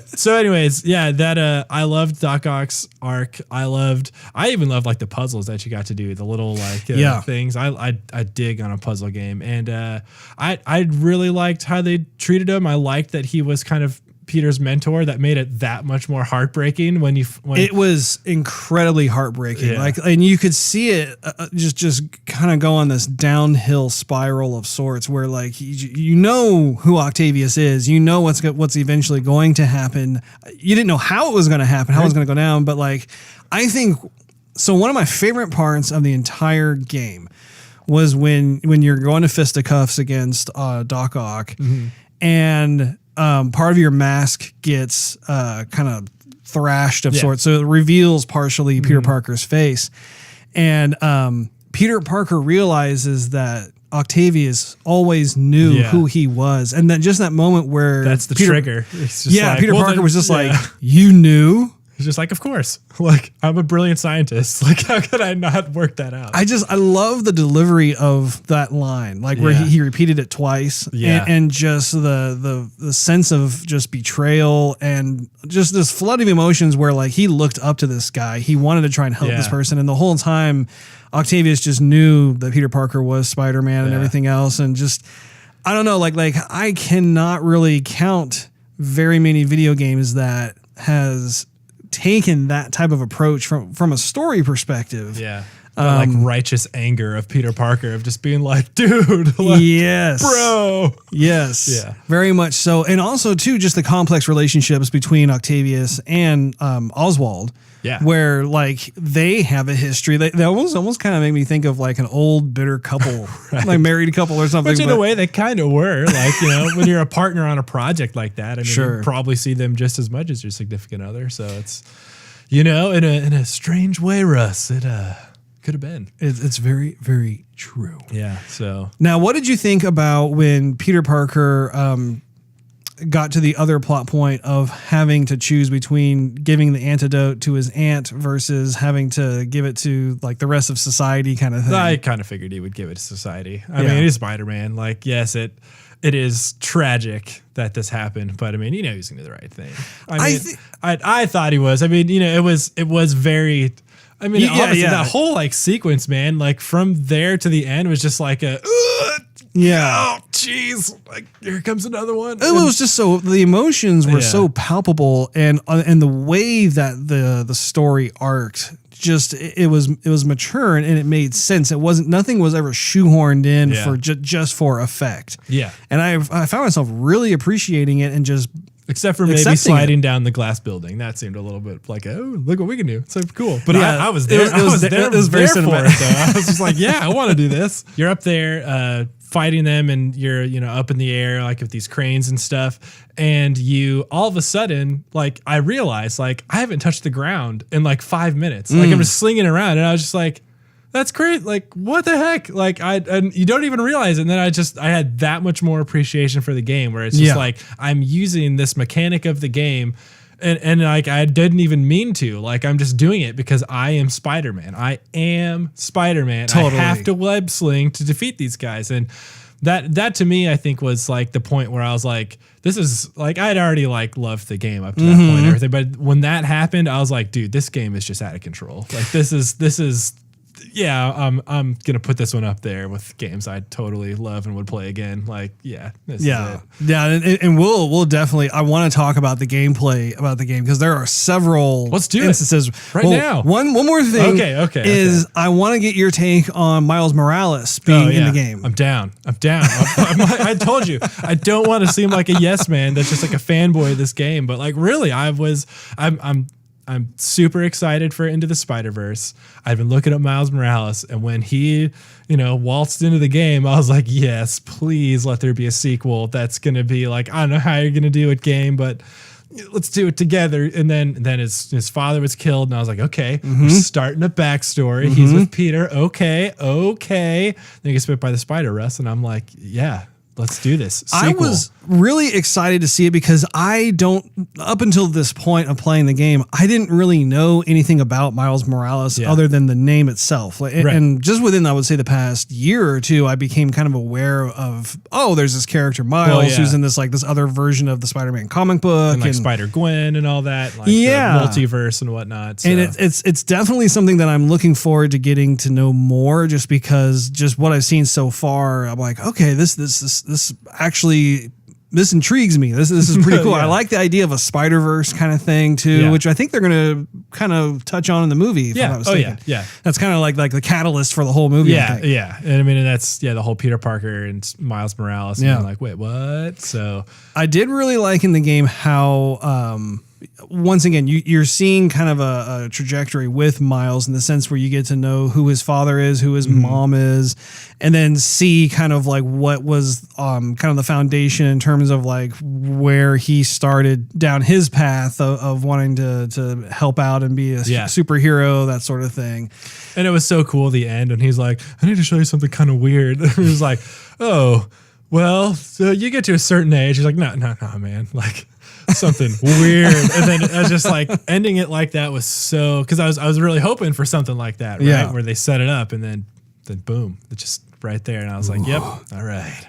So anyways, yeah, that I loved Doc Ock's arc. I even loved like the puzzles that you got to do, the little like things. I dig on a puzzle game, and I really liked how they treated him. I liked that he was kind of Peter's mentor. That made it that much more heartbreaking when it was incredibly heartbreaking. Like, and you could see it just kind of go on this downhill spiral of sorts, where like who Octavius is, what's eventually going to happen. You didn't know how it was going to happen, how it was going to go down, but like I think so. One of my favorite parts of the entire game was when you're going to fisticuffs against Doc Ock, and part of your mask gets kind of thrashed of sorts. So it reveals partially Peter Parker's face. And Peter Parker realizes that Octavius always knew who he was. And then just that moment where that's the trigger. It's just Peter Parker was just like, you knew? He's just like, of course. Like, I'm a brilliant scientist. Like, how could I not work that out? I love the delivery of that line, like where he repeated it twice, and just the sense of just betrayal and just this flood of emotions where like he looked up to this guy, he wanted to try and help this person, and the whole time Octavius just knew that Peter Parker was Spider-Man and everything else, and just I don't know, like I cannot really count very many video games that has taken that type of approach from a story perspective. Yeah. Like righteous anger of Peter Parker of just being like, dude, like, yes, bro. Yes. Yeah. Very much so. And also too, just the complex relationships between Octavius and Oswald. Yeah. Where like they have a history. They almost kind of make me think of like an old bitter couple, like married couple or something. Which in a way they kind of were. Like, when you're a partner on a project like that, I mean, you probably see them just as much as your significant other. So it's, in a strange way, Russ, it could have been. It's very, very true. Yeah. So now, what did you think about when Peter Parker got to the other plot point of having to choose between giving the antidote to his aunt versus having to give it to like the rest of society kind of thing? I kind of figured he would give it to society. I mean, he's Spider-Man. Like, yes, it is tragic that this happened, but I mean, he's going to do the right thing. I thought he was. I mean, it was very. I mean, obviously that whole like sequence, man, like from there to the end was just like a. jeez, like here comes another one. It was just so the emotions were Yeah. so palpable, and the way that the story arced, just it was mature and it made sense. It wasn't nothing was ever shoehorned in Yeah. for just for effect. Yeah. And I found myself really appreciating it and just Except for maybe accepting sliding down the glass building. That seemed a little bit like, oh, look what we can do. It's like, cool. But Yeah, I was it there. was- it I was was there- there. it was very there for cinematic. it, though. I was just like, yeah, I want to do this. You're up there fighting them and you're, up in the air, like with these cranes and stuff. And you all of a sudden, like, I realized, like, I haven't touched the ground in like 5 minutes. Like, I'm just slinging around. And I was just like, that's great. Like, what the heck? Like, and you don't even realize it. And then I had that much more appreciation for the game where it's just Yeah. like, I'm using this mechanic of the game and like, I didn't even mean to, like, I'm just doing it because I am Spider-Man. I am Spider-Man. Totally. I have to web sling to defeat these guys. And that to me, I think was like the point where I was like, this is like, I'd already like loved the game up to that point and everything. But when that happened, I was like, dude, this game is just out of control. Like this is, yeah, I'm gonna put this one up there with games I totally love and would play again. Like, yeah, this is yeah, it. yeah, and we'll definitely. I want to talk about the gameplay about the game because there are several Let's do it. instances Right now. One more thing. Okay. Is I want to get your take on Miles Morales being in the game. I'm down. I told you, I don't want to seem like a yes man that's just like a fanboy of this game, but like really, I'm super excited for Into the Spider-Verse. I've been looking at Miles Morales, and when he, waltzed into the game, I was like, yes, please let there be a sequel. That's going to be like, I don't know how you're going to do it, game, but let's do it together. And then his father was killed, and I was like, okay, we're starting a backstory. He's with Peter. Okay. Then he gets bit by the spider, Russ, and I'm like, yeah. Let's do this. Sequel. I was really excited to see it because up until this point of playing the game, I didn't really know anything about Miles Morales other than the name itself. And just within, I would say, the past year or two, I became kind of aware of, there's this character Miles who's in this other version of the Spider-Man comic book. And like Spider-Gwen and all that. Like Yeah. the multiverse and whatnot. So. And it's definitely something that I'm looking forward to getting to know more just because just what I've seen so far, I'm like, okay, this actually this intrigues me. This is pretty cool. Yeah. I like the idea of a Spider-Verse kind of thing too, which I think they're going to kind of touch on in the movie. If I'm not mistaken. Yeah. That's kind of like the catalyst for the whole movie. I think. Yeah. And I mean, that's the whole Peter Parker and Miles Morales. And Yeah. I'm like, wait, what? So I did really like in the game how, once again, you're seeing kind of a trajectory with Miles in the sense where you get to know who his father is, who his mom is, and then see kind of like what was kind of the foundation in terms of like where he started down his path of wanting to help out and be a superhero, that sort of thing. And it was so cool at the end. And he's like, I need to show you something kind of weird. He was like, oh, well, so you get to a certain age. He's like, no, man. Like, something weird. And then I was just like ending it like that was so, because I was really hoping for something like that, right? Yeah. Where they set it up and then boom, it's just right there. And I was like, yep, all right.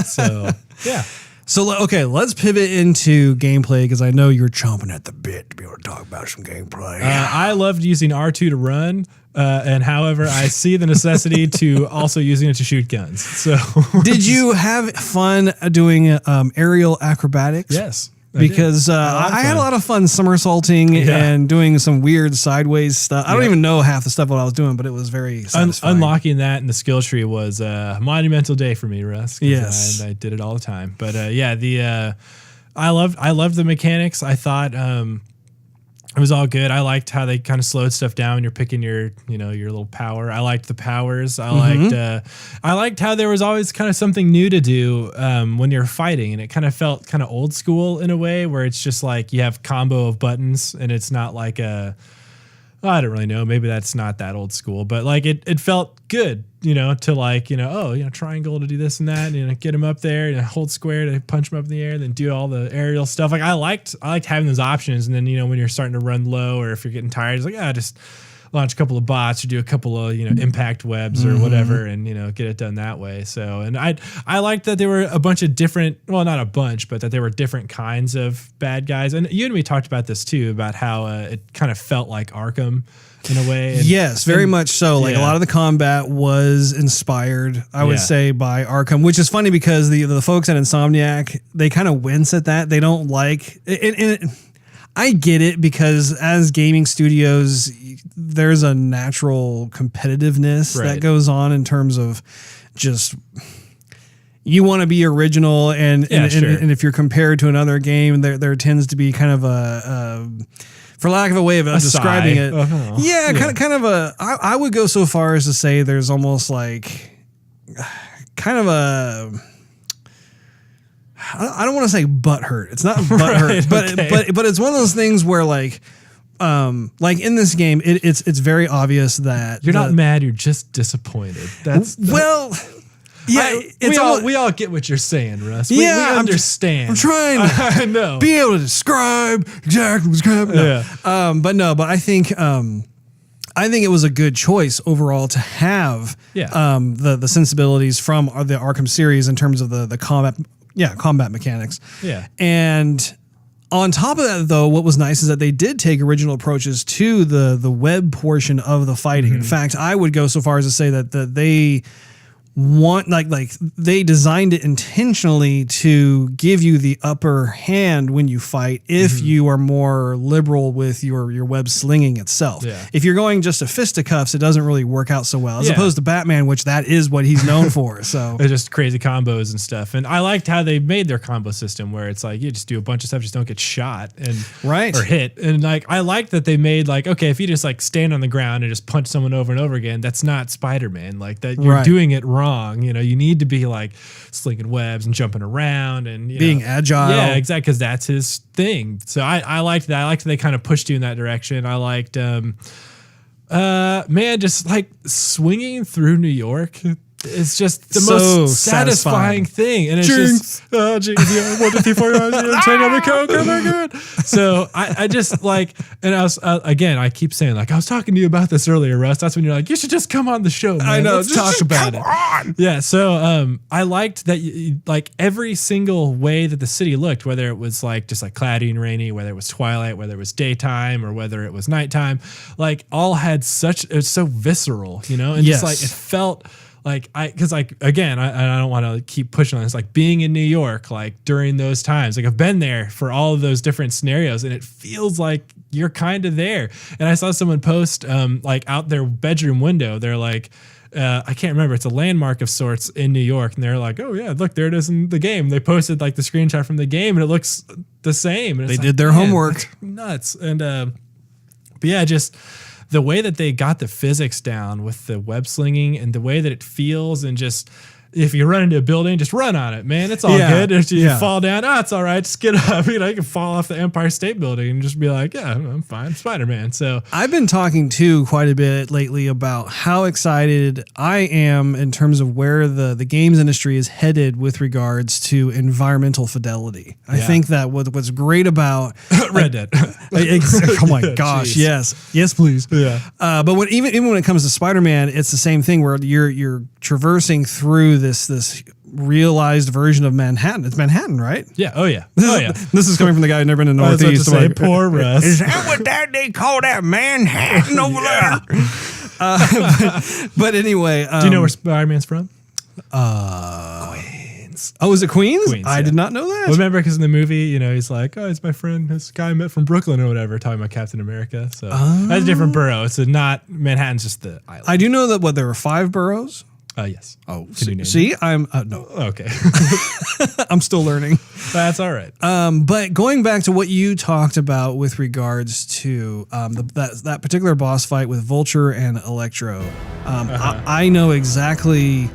So yeah. So, okay, let's pivot into gameplay because I know you're chomping at the bit to be able to talk about some gameplay. I loved using R2 to run. And however, I see the necessity to also using it to shoot guns. So Did you have fun doing aerial acrobatics? Yes. Because I had a lot of fun somersaulting and doing some weird sideways stuff. I don't even know half the stuff what I was doing, but it was very satisfying. Unlocking that in the skill tree was a monumental day for me, Russ. Yes. I did it all the time. But I loved the mechanics. I thought it was all good. I liked how they kind of slowed stuff down when you're picking your little power. I liked the powers. I liked how there was always kind of something new to do when you're fighting, and it kind of felt kind of old school in a way where it's just like you have combo of buttons, and it's not like I don't really know. Maybe that's not that old school, but like it felt good, to like, triangle to do this and that, and get him up there and hold square to punch him up in the air and then do all the aerial stuff. Like I liked having those options. And then, when you're starting to run low or if you're getting tired, it's like, just launch a couple of bots or do a couple of, impact webs or whatever and, get it done that way. So, and I liked that there were a bunch of different, well, not a bunch, but that there were different kinds of bad guys. And you and me talked about this too, about how it kind of felt like Arkham in a way. Yes, very much so. Like a lot of the combat was inspired, I would say, by Arkham, which is funny because the folks at Insomniac, they kind of wince at that. They don't like it. I get it because as gaming studios, there's a natural competitiveness that goes on in terms of just you want to be original and if you're compared to another game, there tends to be kind of a for lack of a way of describing it. Kind of a I would go so far as to say there's almost like kind of a I don't want to say butthurt. It's not butthurt, but it's one of those things where like in this game, it's very obvious that you're not mad. You're just disappointed. We all get what you're saying, Russ. We understand. I'm trying to be able to describe exactly what's happening. But I think it was a good choice overall to have the sensibilities from the Arkham series in terms of the combat mechanics. Yeah. And on top of that, though, what was nice is that they did take original approaches to the web portion of the fighting. In fact, I would go so far as to say that they they designed it intentionally to give you the upper hand when you fight if you are more liberal with your web slinging itself. Yeah. If you're going just to fisticuffs, it doesn't really work out so well as opposed to Batman, which that is what he's known for. So it's just crazy combos and stuff. And I liked how they made their combo system where it's like you just do a bunch of stuff, just don't get shot or hit. And like I like that they made like, okay, if you just like stand on the ground and just punch someone over and over again, that's not Spider-Man. Like that you're doing it wrong. You need to be like slinging webs and jumping around and being agile. Yeah, exactly, because that's his thing. So I liked that. I liked that they kind of pushed you in that direction. I liked, just like swinging through New York. It's just the most satisfying thing. And it's just, Jinx, 1, 2, 3, 4, 5, 6, 7, 8, Coke, oh my God. So I just like, and I was, again, I keep saying like, I was talking to you about this earlier, Russ. That's when you're like, you should just come on the show, man. I know. Let's talk about it. On. Yeah. So I liked that like every single way that the city looked, whether it was like just like cloudy and rainy, whether it was twilight, whether it was daytime or whether it was nighttime, like all had it was so visceral, and just like it felt like because like again, I don't want to keep pushing on this. Like being in New York, like during those times, like I've been there for all of those different scenarios, and it feels like you're kind of there. And I saw someone post like out their bedroom window. They're like, I can't remember. It's a landmark of sorts in New York, and they're like, oh yeah, look, there it is in the game. They posted like the screenshot from the game, and it looks the same. And they did their homework. Nuts. And but yeah, just the way that they got the physics down with the web slinging and the way that it feels, and just if you run into a building, just run on it, man. It's all good. If you fall down, it's all right. Just get up. You can fall off the Empire State Building and just be like, yeah, I'm fine. Spider-Man. So I've been talking too quite a bit lately about how excited I am in terms of where the games industry is headed with regards to environmental fidelity. I think that what's great about Red Dead. Oh my gosh. Yes, please. Yeah. But even when it comes to Spider-Man, it's the same thing where you're traversing through this realized version of Manhattan. It's Manhattan, right? Yeah. Oh yeah. This is coming from the guy who's never been to Northeast. Say, poor Russ. Is that what they call that Manhattan over there? But anyway, do you know where Spider-Man's from? Queens. Oh, is it Queens? I did not know that. Well, remember, because in the movie, he's like, oh, it's my friend, this guy I met from Brooklyn or whatever, talking about Captain America. So that's a different borough. It's not Manhattan's just the island. I do know that there were 5 boroughs. Yes. Oh, see, I'm no. Okay. I'm still learning. That's all right. But going back to what you talked about with regards to that particular boss fight with Vulture and Electro, I know exactly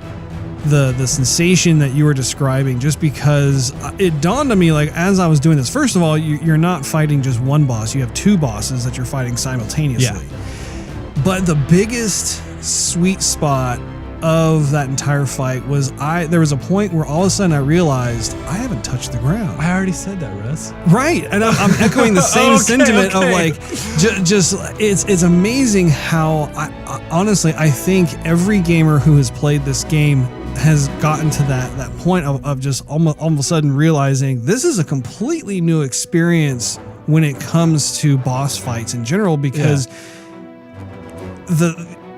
the sensation that you were describing, just because it dawned on me, like, as I was doing this. First of all, you're not fighting just one boss. You have 2 bosses that you're fighting simultaneously. Yeah. But the biggest sweet spot of that entire fight was there was a point where all of a sudden I realized I haven't touched the ground. I already said that, Russ. Right, and I'm echoing the same sentiment of like, just it's amazing how honestly I think every gamer who has played this game has gotten to that point of just almost all of a sudden realizing this is a completely new experience when it comes to boss fights in general, because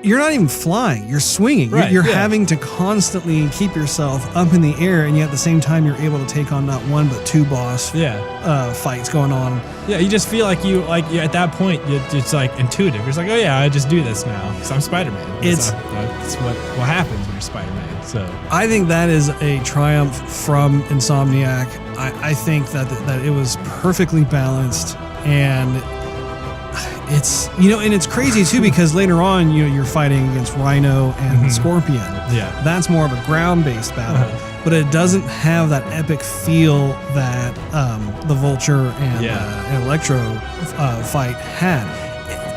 you're not even flying, you're swinging. Right, you're having to constantly keep yourself up in the air, and yet at the same time you're able to take on not one but two boss fights going on. Yeah, you just feel like you at that point it's like intuitive. You're just like, oh yeah, I just do this now because I'm Spider-Man. That's what happens when you're Spider-Man. So I think that is a triumph from Insomniac. I think that it was perfectly balanced, and it's and it's crazy too because later on you're fighting against Rhino and Scorpion. Yeah, that's more of a ground-based battle, but it doesn't have that epic feel that the Vulture and Electro fight had.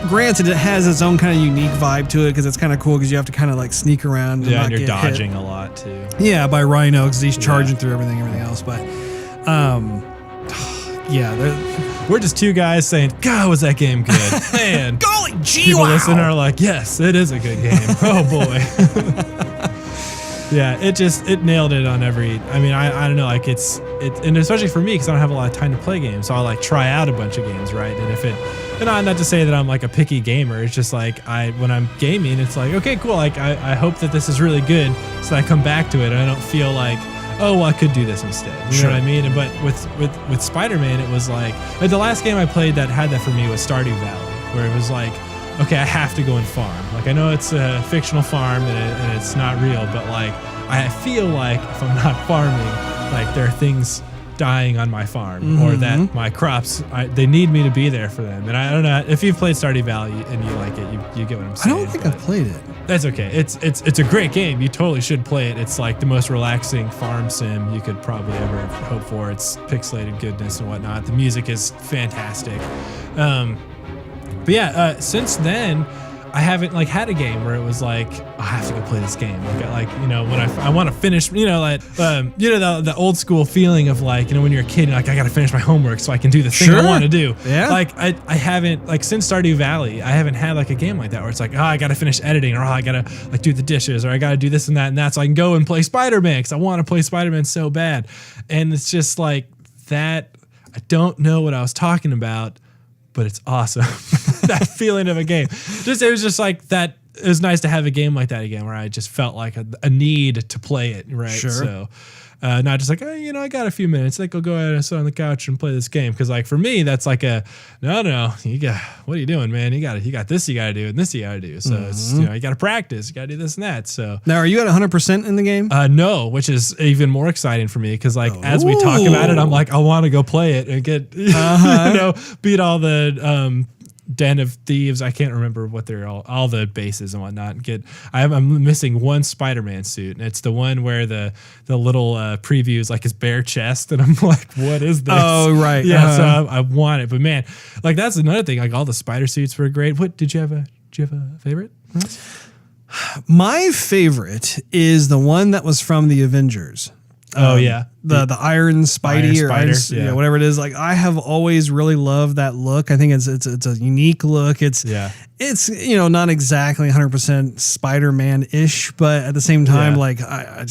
Granted, it has its own kind of unique vibe to it because it's kind of cool because you have to kind of like sneak around. And you're dodging a lot too. Yeah, by Rhino because he's charging through everything else. But we're just two guys saying, God, was that game good? Man, golly gee, people listening are like, yes, it is a good game. Oh boy. Yeah, it nailed it on every. I mean, I don't know, like and especially for me because I don't have a lot of time to play games, so I like try out a bunch of games, right? And not to say that I'm like a picky gamer. It's just like when I'm gaming, it's like, okay, cool. Like I hope that this is really good, so that I come back to it and I don't feel like, oh, well, I could do this instead. You know what I mean? But with Spider-Man, it was like the last game I played that had that for me was Stardew Valley, where it was like, okay, I have to go and farm. Like I know it's a fictional farm and it's not real, but like I feel like if I'm not farming, like there are things dying on my farm or that my crops, they need me to be there for them. And I don't know if you've played Stardew Valley and you like it, you get what I'm saying. I don't think I've played it. That's okay. It's a great game. You totally should play it. It's like the most relaxing farm sim you could probably ever hope for. It's pixelated goodness and whatnot. The music is fantastic. But yeah, since then, I haven't like had a game where it was like, I have to go play this game. Like when I want to finish, the old school feeling of like, when you're a kid, you're like, I got to finish my homework so I can do the thing I want to do. Yeah. Like I haven't, like since Stardew Valley, I haven't had like a game like that where it's like, oh, I got to finish editing, or I got to like do the dishes, or I got to do this and that so I can go and play Spider-Man because I want to play Spider-Man so bad. And it's just like that. I don't know what I was talking about, but it's awesome. That feeling of a game. It was just like that. It was nice to have a game like that again, where I just felt like a need to play it. Right. Sure. So not just like, I got a few minutes. Like I'll go ahead and sit on the couch and play this game. Cause like for me, that's like no, what are you doing, man? You got this you got to do and this you got to do. So it's, you got to practice. You got to do this and that. So now, are you at 100% in the game? No, which is even more exciting for me. Cause like as we talk about it, I'm like, I want to go play it and get, beat all the, Den of Thieves. I can't remember what they're all the bases and whatnot. I'm missing one Spider-Man suit, and it's the one where the little preview is like his bare chest, and I'm like, what is this? Oh, right. Yeah, so I want it, but man, like that's another thing. Like all the spider suits were great. What did you have a favorite? My favorite is the one that was from the Avengers. The Iron Spidey whatever it is. Like I have always really loved that look. I think it's a unique look. It's not exactly 100% Spider-Man-ish, but at the same time, like I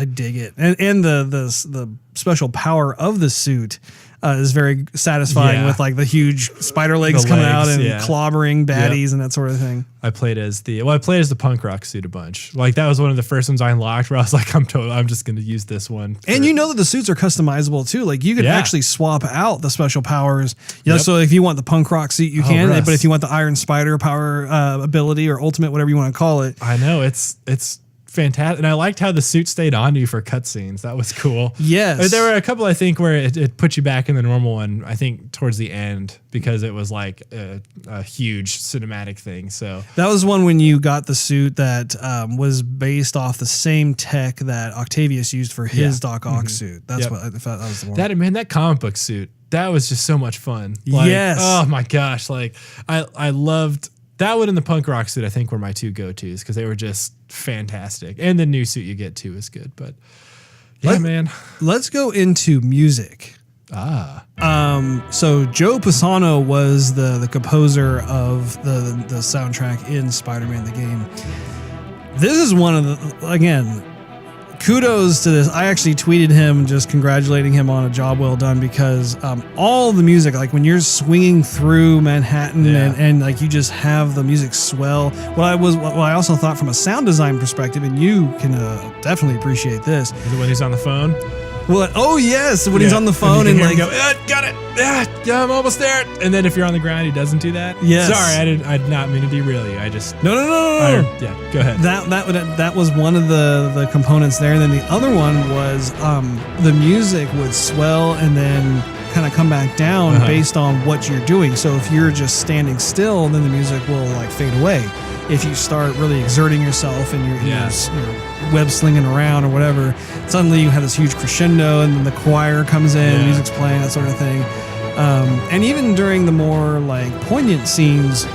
dig it. And the special power of the suit is very satisfying with like the huge spider legs coming out and clobbering baddies and that sort of thing. I played as the punk rock suit a bunch. Like that was one of the first ones I unlocked where I was like, I'm just going to use this one. And that the suits are customizable too. Like you could actually swap out the special powers. So if you want the punk rock suit, you can. Russ. But if you want the Iron Spider power ability or ultimate, whatever you want to call it. I know it's fantastic. And I liked how the suit stayed on you for cutscenes. That was cool. Yes. There were a couple, I think, where it put you back in the normal one, I think towards the end, because it was like a huge cinematic thing. So that was one when you got the suit that was based off the same tech that Octavius used for his Doc Ock suit. That's what I thought that was the one. That comic book suit, that was just so much fun. Like, yes. Oh my gosh. Like I loved That one and the punk rock suit, I think, were my two go-tos because they were just fantastic. And the new suit you get too is good. But yeah, man. Let's go into music. So Joe Pisano was the composer of the soundtrack in Spider-Man the game. This is one of the, again, kudos to this. I actually tweeted him just congratulating him on a job well done because all the music, like when you're swinging through Manhattan and like you just have the music swell. What I also thought from a sound design perspective, and you can definitely appreciate this. Is it when he's on the phone? Well, oh yes, when he's on the phone and like, go, got it, yeah, I'm almost there. And then if you're on the ground, he doesn't do that. Yes. Sorry, I did not mean to derail you. I just no. Yeah, go ahead. That was one of the components there. And then the other one was the music would swell and then kind of come back down based on what you're doing. So if you're just standing still, then the music will like fade away. If you start really exerting yourself and you're web slinging around or whatever, suddenly you have this huge crescendo and then the choir comes in, music's playing, that sort of thing. And even during the more like poignant scenes,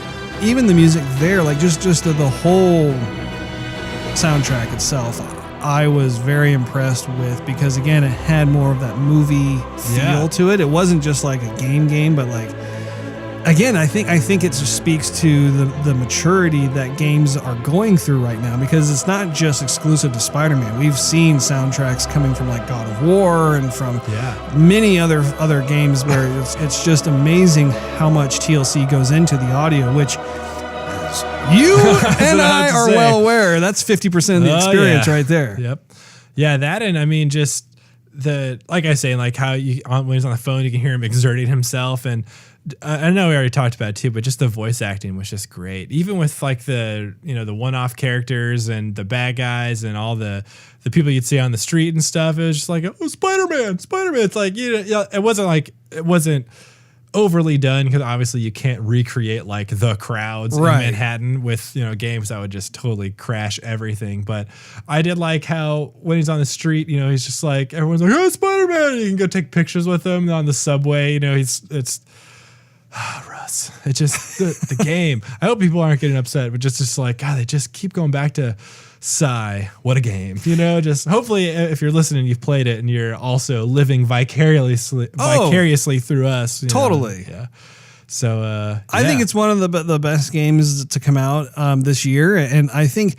even the music there, like just the whole soundtrack itself, I was very impressed with because again, it had more of that movie feel to it. It wasn't just like a game, but like, again, I think it just speaks to the maturity that games are going through right now because it's not just exclusive to Spider-Man. We've seen soundtracks coming from like God of War and from many other games where it's just amazing how much TLC goes into the audio, which you and I are well aware. That's 50% of the experience right there. Yep. Yeah, that and I mean just like I say, like how when he's on the phone, you can hear him exerting himself and. I know we already talked about it too, but just the voice acting was just great. Even with like the one-off characters and the bad guys and all the people you'd see on the street and stuff, it was just like, oh, Spider-Man. It's like, it wasn't overly done because obviously you can't recreate like the crowds in Manhattan with games that would just totally crash everything. But I did like how when he's on the street, he's just like everyone's like, oh, Spider-Man. You can go take pictures with him on the subway. It's. Russ, it's just the game. I hope people aren't getting upset, but just like, God, they just keep going back to sigh. What a game. Just hopefully if you're listening, you've played it and you're also living vicariously through us. Totally. Yeah. So I think it's one of the best games to come out this year, and I think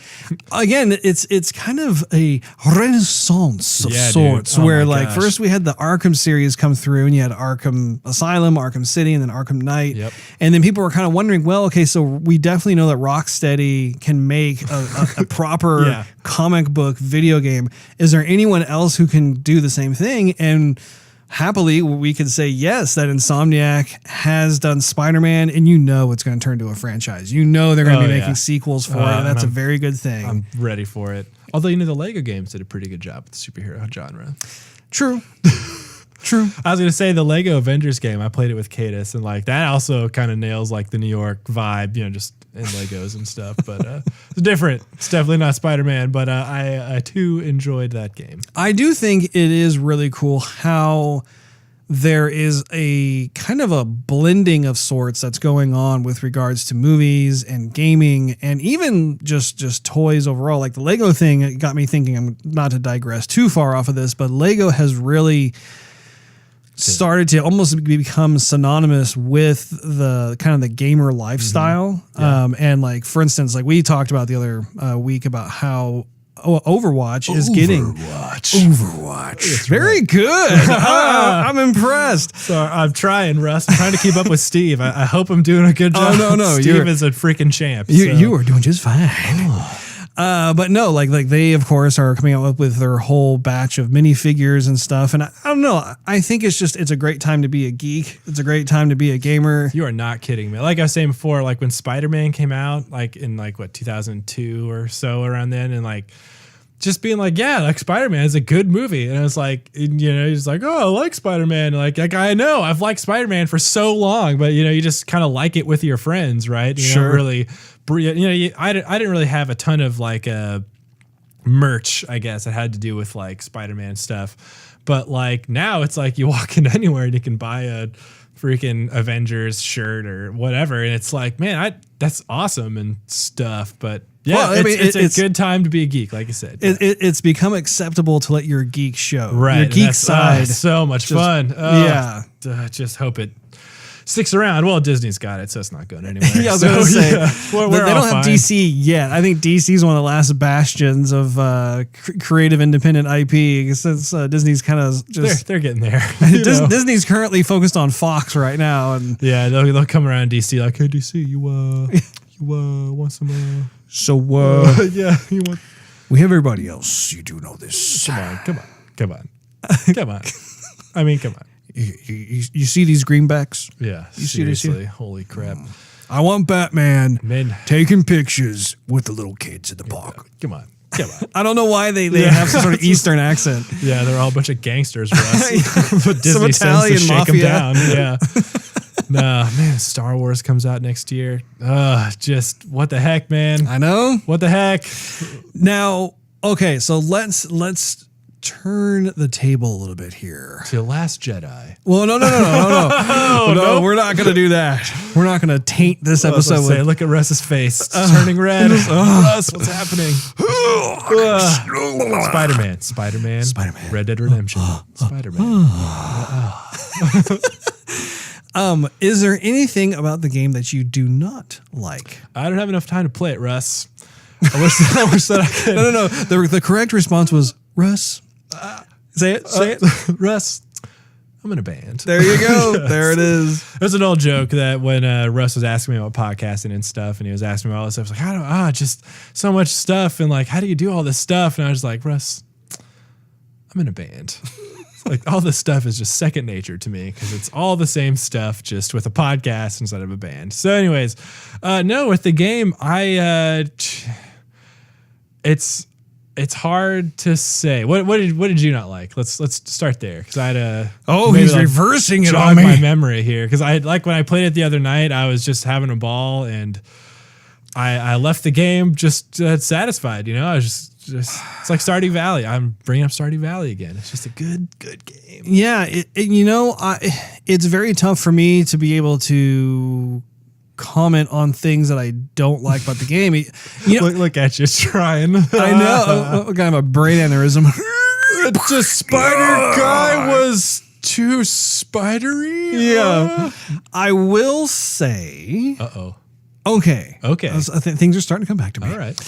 again it's kind of a renaissance of sorts. Where like first we had the Arkham series come through, and you had Arkham Asylum, Arkham City, and then Arkham Knight, and then people were kind of wondering, well, okay, so we definitely know that Rocksteady can make a proper comic book video game. Is there anyone else who can do the same thing? And happily, we could say yes, that Insomniac has done Spider-Man, and it's going to turn into a franchise. They're going to be making sequels for it, and that's a very good thing. I'm ready for it. Although, the Lego games did a pretty good job with the superhero genre. True. I was going to say the Lego Avengers game, I played it with Cadis, and like that also kind of nails like the New York vibe, just in Legos and stuff. But it's different. It's definitely not Spider-Man, but I too enjoyed that game. I do think it is really cool how there is a kind of a blending of sorts that's going on with regards to movies and gaming and even just toys overall. Like the Lego thing, it got me thinking, I'm not to digress too far off of this, but Lego has really started to almost become synonymous with the kind of the gamer lifestyle. And like, for instance, like we talked about the other week about how Overwatch is getting Overwatch. It's very good. I'm impressed. So I'm trying, Russ. I'm trying to keep up with Steve. I hope I'm doing a good job. Oh, no. Steve is a freaking champ. You are doing just fine. But no, like they of course are coming out with their whole batch of minifigures and stuff. And I don't know. I think it's a great time to be a geek. It's a great time to be a gamer. You are not kidding me. Like I was saying before, like when Spider-Man came out, like in 2002 or so around then, and like just being like, yeah, like Spider-Man is a good movie. And I was like, he's like, oh, I like Spider-Man. Like I know I've liked Spider-Man for so long, but you just kind of like it with your friends, right? You sure. don't really, I didn't really have a ton of like merch, I guess, that had to do with like Spider-Man stuff. But like now it's like you walk in anywhere and you can buy a freaking Avengers shirt or whatever, and it's like, man, that's awesome and stuff, but yeah, well, I mean, it's a good time to be a geek, like you said. It's become acceptable to let your geek show, right? Your geek side, so much fun. Yeah, just hope it sticks around. Well, Disney's got it, so it's not going anywhere. Yeah, I was gonna say they don't have fine. DC yet. I think DC is one of the last bastions of creative independent IP since Disney's kind of just they're getting there. Disney's currently focused on Fox right now, and yeah, they'll come around DC like, hey DC, you want some yeah, you want. We have everybody else. You do know this. Come on. I mean, come on. You see these greenbacks? Yeah, You see this seriously. here? Holy crap. I want Batman Man. taking pictures with the little kids in the park. Come on. I don't know why they have some sort of Eastern accent. Yeah, they're all a bunch of gangsters, Russ. But Disney sends Italian to shake mafia. them down. Yeah. Nah, man, Star Wars comes out next year. Just what the heck, man? I know. What the heck? Now, okay, so let's turn the table a little bit here. To Last Jedi. Well, no. No, we're not going to do that. We're not going to taint this episode with. Look at Russ's face. It's turning red. Russ, what's happening? Spider-Man. Red Dead Redemption. Spider-Man. Is there anything about the game that you do not like? I don't have enough time to play it, Russ. I wish that I could. No. The correct response was Russ. Say it. Russ, I'm in a band. There you go. Yes. There it is. There's an old joke that when Russ was asking me about podcasting and stuff, and he was asking me all this stuff, I was like, just so much stuff, and like, how do you do all this stuff? And I was like, Russ, I'm in a band. Like all this stuff is just second nature to me because it's all the same stuff, just with a podcast instead of a band. So, anyways, no, with the game, it's hard to say. What did you not like? Let's start there because I had he's reversing it jog on me. my memory here because I like when I played it the other night, I was just having a ball and I left the game just satisfied. You know, I was just it's like Stardew Valley. I'm bringing up Stardew Valley again. It's just a good game. Yeah, it's very tough for me to be able to comment on things that I don't like about the game. Look at you trying. I know. I'm kind of a brain aneurysm. The spider guy was too spidery. Yeah. I will say. Uh-oh. Okay. I think things are starting to come back to me. All right.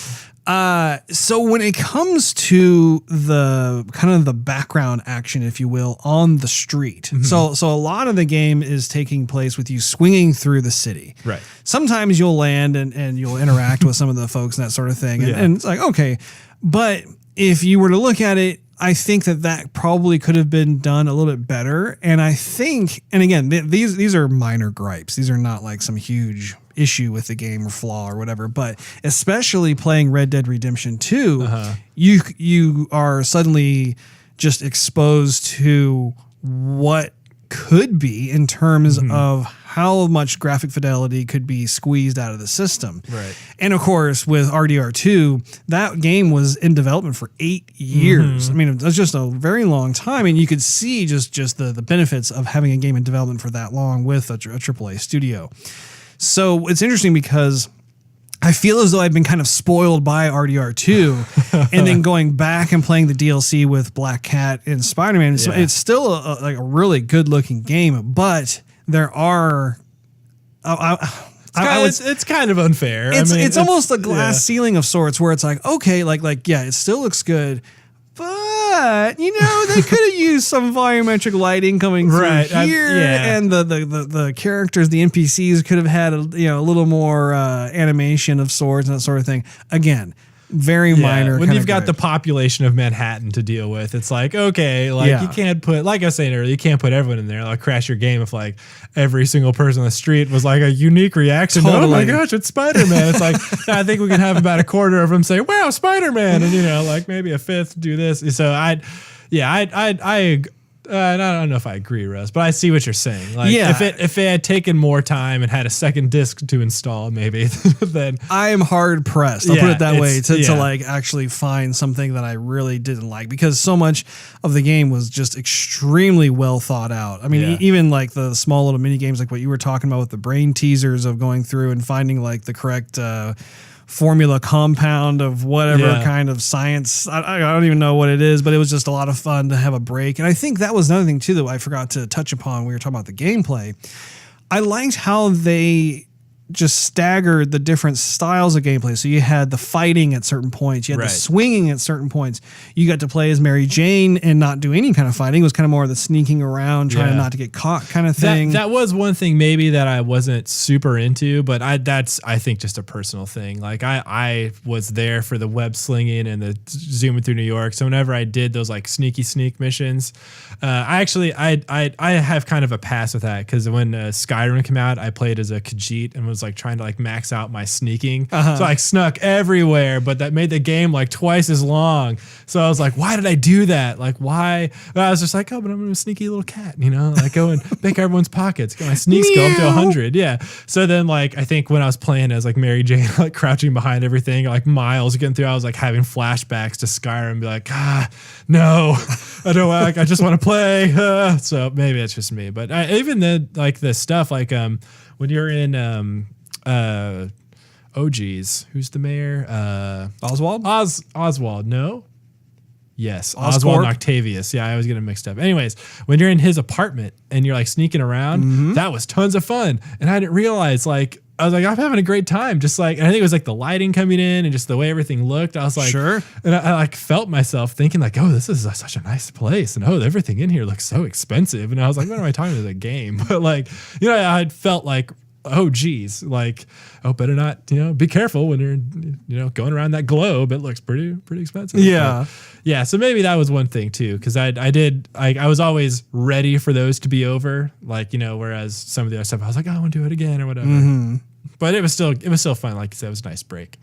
So when it comes to the kind of the background action, if you will, on the street, so a lot of the game is taking place with you swinging through the city. Right. Sometimes you'll land and you'll interact with some of the folks and that sort of thing. And it's like, okay, but if you were to look at it, I think that probably could have been done a little bit better. And I think, and again, these are minor gripes. These are not like some huge issue with the game or flaw or whatever, but especially playing Red Dead Redemption 2, you are suddenly just exposed to what could be in terms of how much graphic fidelity could be squeezed out of the system. Right. And of course, with RDR2, that game was in development for 8 years. I mean, it was just a very long time, and you could see just the benefits of having a game in development for that long with a AAA studio. So it's interesting because I feel as though I've been kind of spoiled by RDR2 and then going back and playing the DLC with Black Cat and Spider-Man. So it's still a really good looking game, but there are, it's kind of unfair. It's almost a glass ceiling of sorts where it's like, okay, it still looks good, but they could have used some volumetric lighting coming through here, and the characters, the NPCs could have had a little more animation of swords and that sort of thing. Again, very minor. When you've got the population of Manhattan to deal with, it's like, okay, you can't put, like I was saying earlier, you can't put everyone in there. Like crash your game if like every single person on the street was like a unique reaction. Totally. Oh my gosh, it's Spider-Man. It's like, I think we can have about a quarter of them say, wow, Spider-Man. And like maybe a fifth do this. So I I don't know if I agree, Russ, but I see what you're saying. Like, Yeah. if it had taken more time and had a second disc to install, maybe then I am hard pressed. I'll put Yeah, it that way it's- to yeah. like actually find something that I really didn't like, because so much of the game was just extremely well thought out. I mean, Yeah. even like the small little mini games, like what you were talking about with the brain teasers of going through and finding like the correct formula compound of whatever Yeah. kind of science. I don't even know what it is, but it was just a lot of fun to have a break. And I think that was another thing too that I forgot to touch upon when we were talking about the gameplay. I liked how they just staggered the different styles of gameplay. So you had the fighting at certain points, you had Right. the swinging at certain points. You got to play as Mary Jane and not do any kind of fighting. It was kind of more of the sneaking around, trying Yeah. not to get caught kind of thing. That was one thing maybe that I wasn't super into, but that's I think just a personal thing. Like I was there for the web slinging and the zooming through New York. So whenever I did those like sneaky sneak missions, I have kind of a pass with that, because when Skyrim came out, I played as a Khajiit and was like trying to like max out my sneaking. So I snuck everywhere, but that made the game like twice as long. So I was like, why did I do that? Like, why? But I was just like, oh, but I'm a sneaky little cat, you know, like go and pick everyone's pockets. My sneaks go up to 100. Yeah. So then like, I think when I was playing as like Mary Jane, like crouching behind everything, like miles getting through, I was like having flashbacks to Skyrim, be like, no, I don't like, I just want to play. So maybe it's just me, but even the stuff like, when you're in, oh geez, who's the mayor? Oswald? Oswald, no? Yes, Oscorp? Oswald and Octavius. Yeah, I always get them mixed up. Anyways, when you're in his apartment and you're like sneaking around, that was tons of fun. And I didn't realize, like, I was like, I'm having a great time. Just like, and I think it was like the lighting coming in and just the way everything looked. I was like, Sure. And I like felt myself thinking like, oh, this is such a nice place. And oh, everything in here looks so expensive. And I was like, what am I talking to the game? But like, you know, I felt like, oh geez, like, oh, better not, you know, be careful when you're, you know, going around that globe. It looks pretty expensive. Yeah. But, yeah. So maybe that was one thing too. Cause I was always ready for those to be over. Like, you know, whereas some of the other stuff, I was like, oh, I want to do it again or whatever. But it was still fun. Like you said, it was a nice break.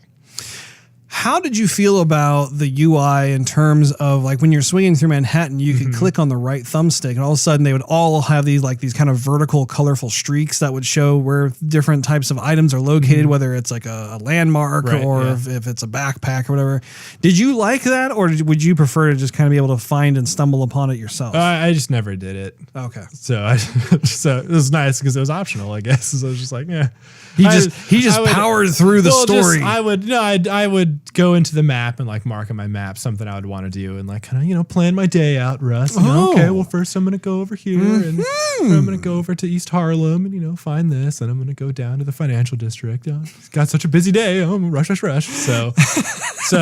How did you feel about the UI in terms of like when you're swinging through Manhattan, you could click on the right thumbstick and all of a sudden they would all have these kind of vertical, colorful streaks that would show where different types of items are located, whether it's like a landmark or if it's a backpack or whatever. Did you like that, or would you prefer to just kind of be able to find and stumble upon it yourself? I just never did it. Okay. So so it was nice because it was optional, I guess. So I was just like, yeah. He just powered through the story. I would go into the map and like mark on my map something I would want to do and like kind of, you know, plan my day out, Russ. You know, okay, well first I'm gonna go over here and I'm gonna go over to East Harlem and, you know, find this, and I'm gonna go down to the financial district. Got such a busy day. Oh, rush. So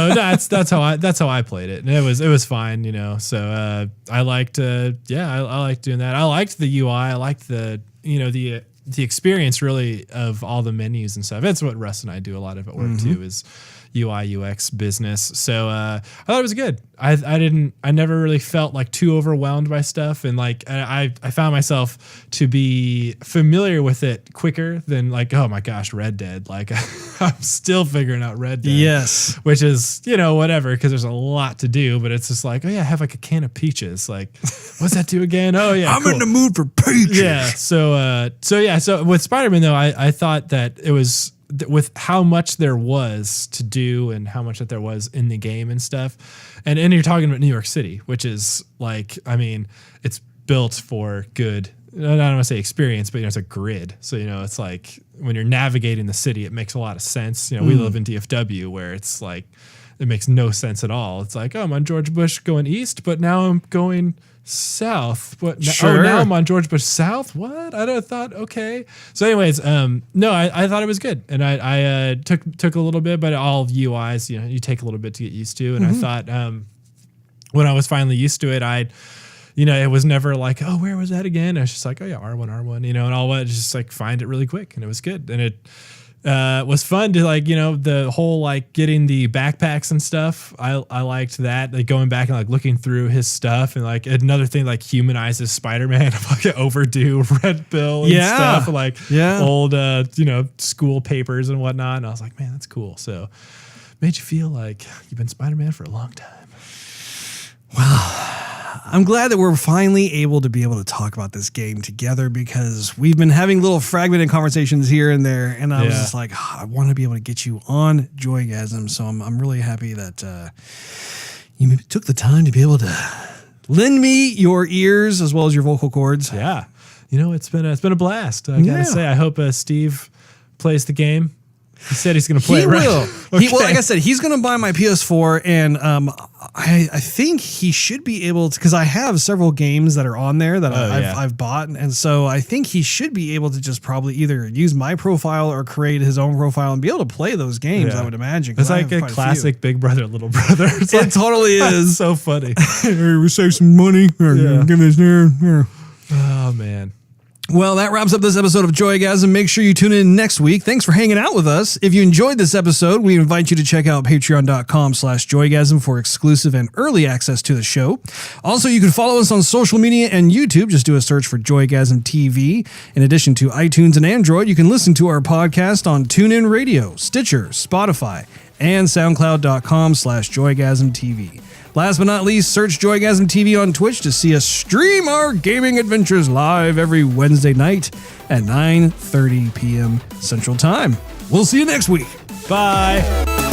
that's how I played it, and it was fine, you know. So I liked I liked doing that. I liked the UI. I liked the, you know, the experience really of all the menus and stuff. That's what Russ and I do a lot of at work too, is UI UX business. So I thought it was good. I never really felt like too overwhelmed by stuff, and like I found myself to be familiar with it quicker than like, oh my gosh, Red Dead. Like I'm still figuring out Red Dead. Yes. Which is, you know, whatever, because there's a lot to do, but it's just like, oh yeah, I have like a can of peaches. Like, what's that do again? Oh yeah, I'm cool. in the mood for peaches. Yeah. So with Spider-Man though, I thought that it was, with how much there was to do and how much that there was in the game and stuff. And you're talking about New York City, which is like, I mean, it's built for good, I don't want to say experience, but you know, it's a grid. So, you know, it's like when you're navigating the city, it makes a lot of sense. You know, we live in DFW where it's like, it makes no sense at all. It's like, oh, I'm on George Bush going east, but now I'm going south. What? Sure. Oh, now I'm on George Bush South. What? I thought, okay. So, anyways, no, I thought it was good, and I took a little bit, but all UIs, you know, you take a little bit to get used to, and I thought, when I was finally used to it, you know, it was never like, oh, where was that again? I was just like, oh yeah, R1, you know, and all that, just like find it really quick, and it was good, and it was fun to like, you know, the whole like getting the backpacks and stuff. I liked that, like going back and like looking through his stuff, and like another thing like humanizes Spider-Man, like overdue red pill and stuff, like old you know, school papers and whatnot. And I was like, man, that's cool. So made you feel like you've been Spider-Man for a long time. Well, I'm glad that we're finally able to talk about this game together, because we've been having little fragmented conversations here and there, and I was just like, I want to be able to get you on Joygasm, so I'm really happy that you took the time to be able to lend me your ears as well as your vocal cords. Yeah. It's been a blast. I gotta say, I hope Steve plays the game. He said he's going to play it, right? He will. Okay. Well, like I said, he's going to buy my PS4, and I think he should be able to, because I have several games that are on there that I've bought, and so I think he should be able to just probably either use my profile or create his own profile and be able to play those games, I would imagine. It's like a classic Big Brother, Little Brother. It totally is. So funny. We save some money. Give this here. Oh, man. Well, that wraps up this episode of Joygasm. Make sure you tune in next week. Thanks for hanging out with us. If you enjoyed this episode, we invite you to check out patreon.com/Joygasm for exclusive and early access to the show. Also, you can follow us on social media and YouTube. Just do a search for Joygasm TV. In addition to iTunes and Android, you can listen to our podcast on TuneIn Radio, Stitcher, Spotify, and SoundCloud.com/Joygasm TV. Last but not least, search Joygasm TV on Twitch to see us stream our gaming adventures live every Wednesday night at 9:30 p.m. Central Time. We'll see you next week. Bye.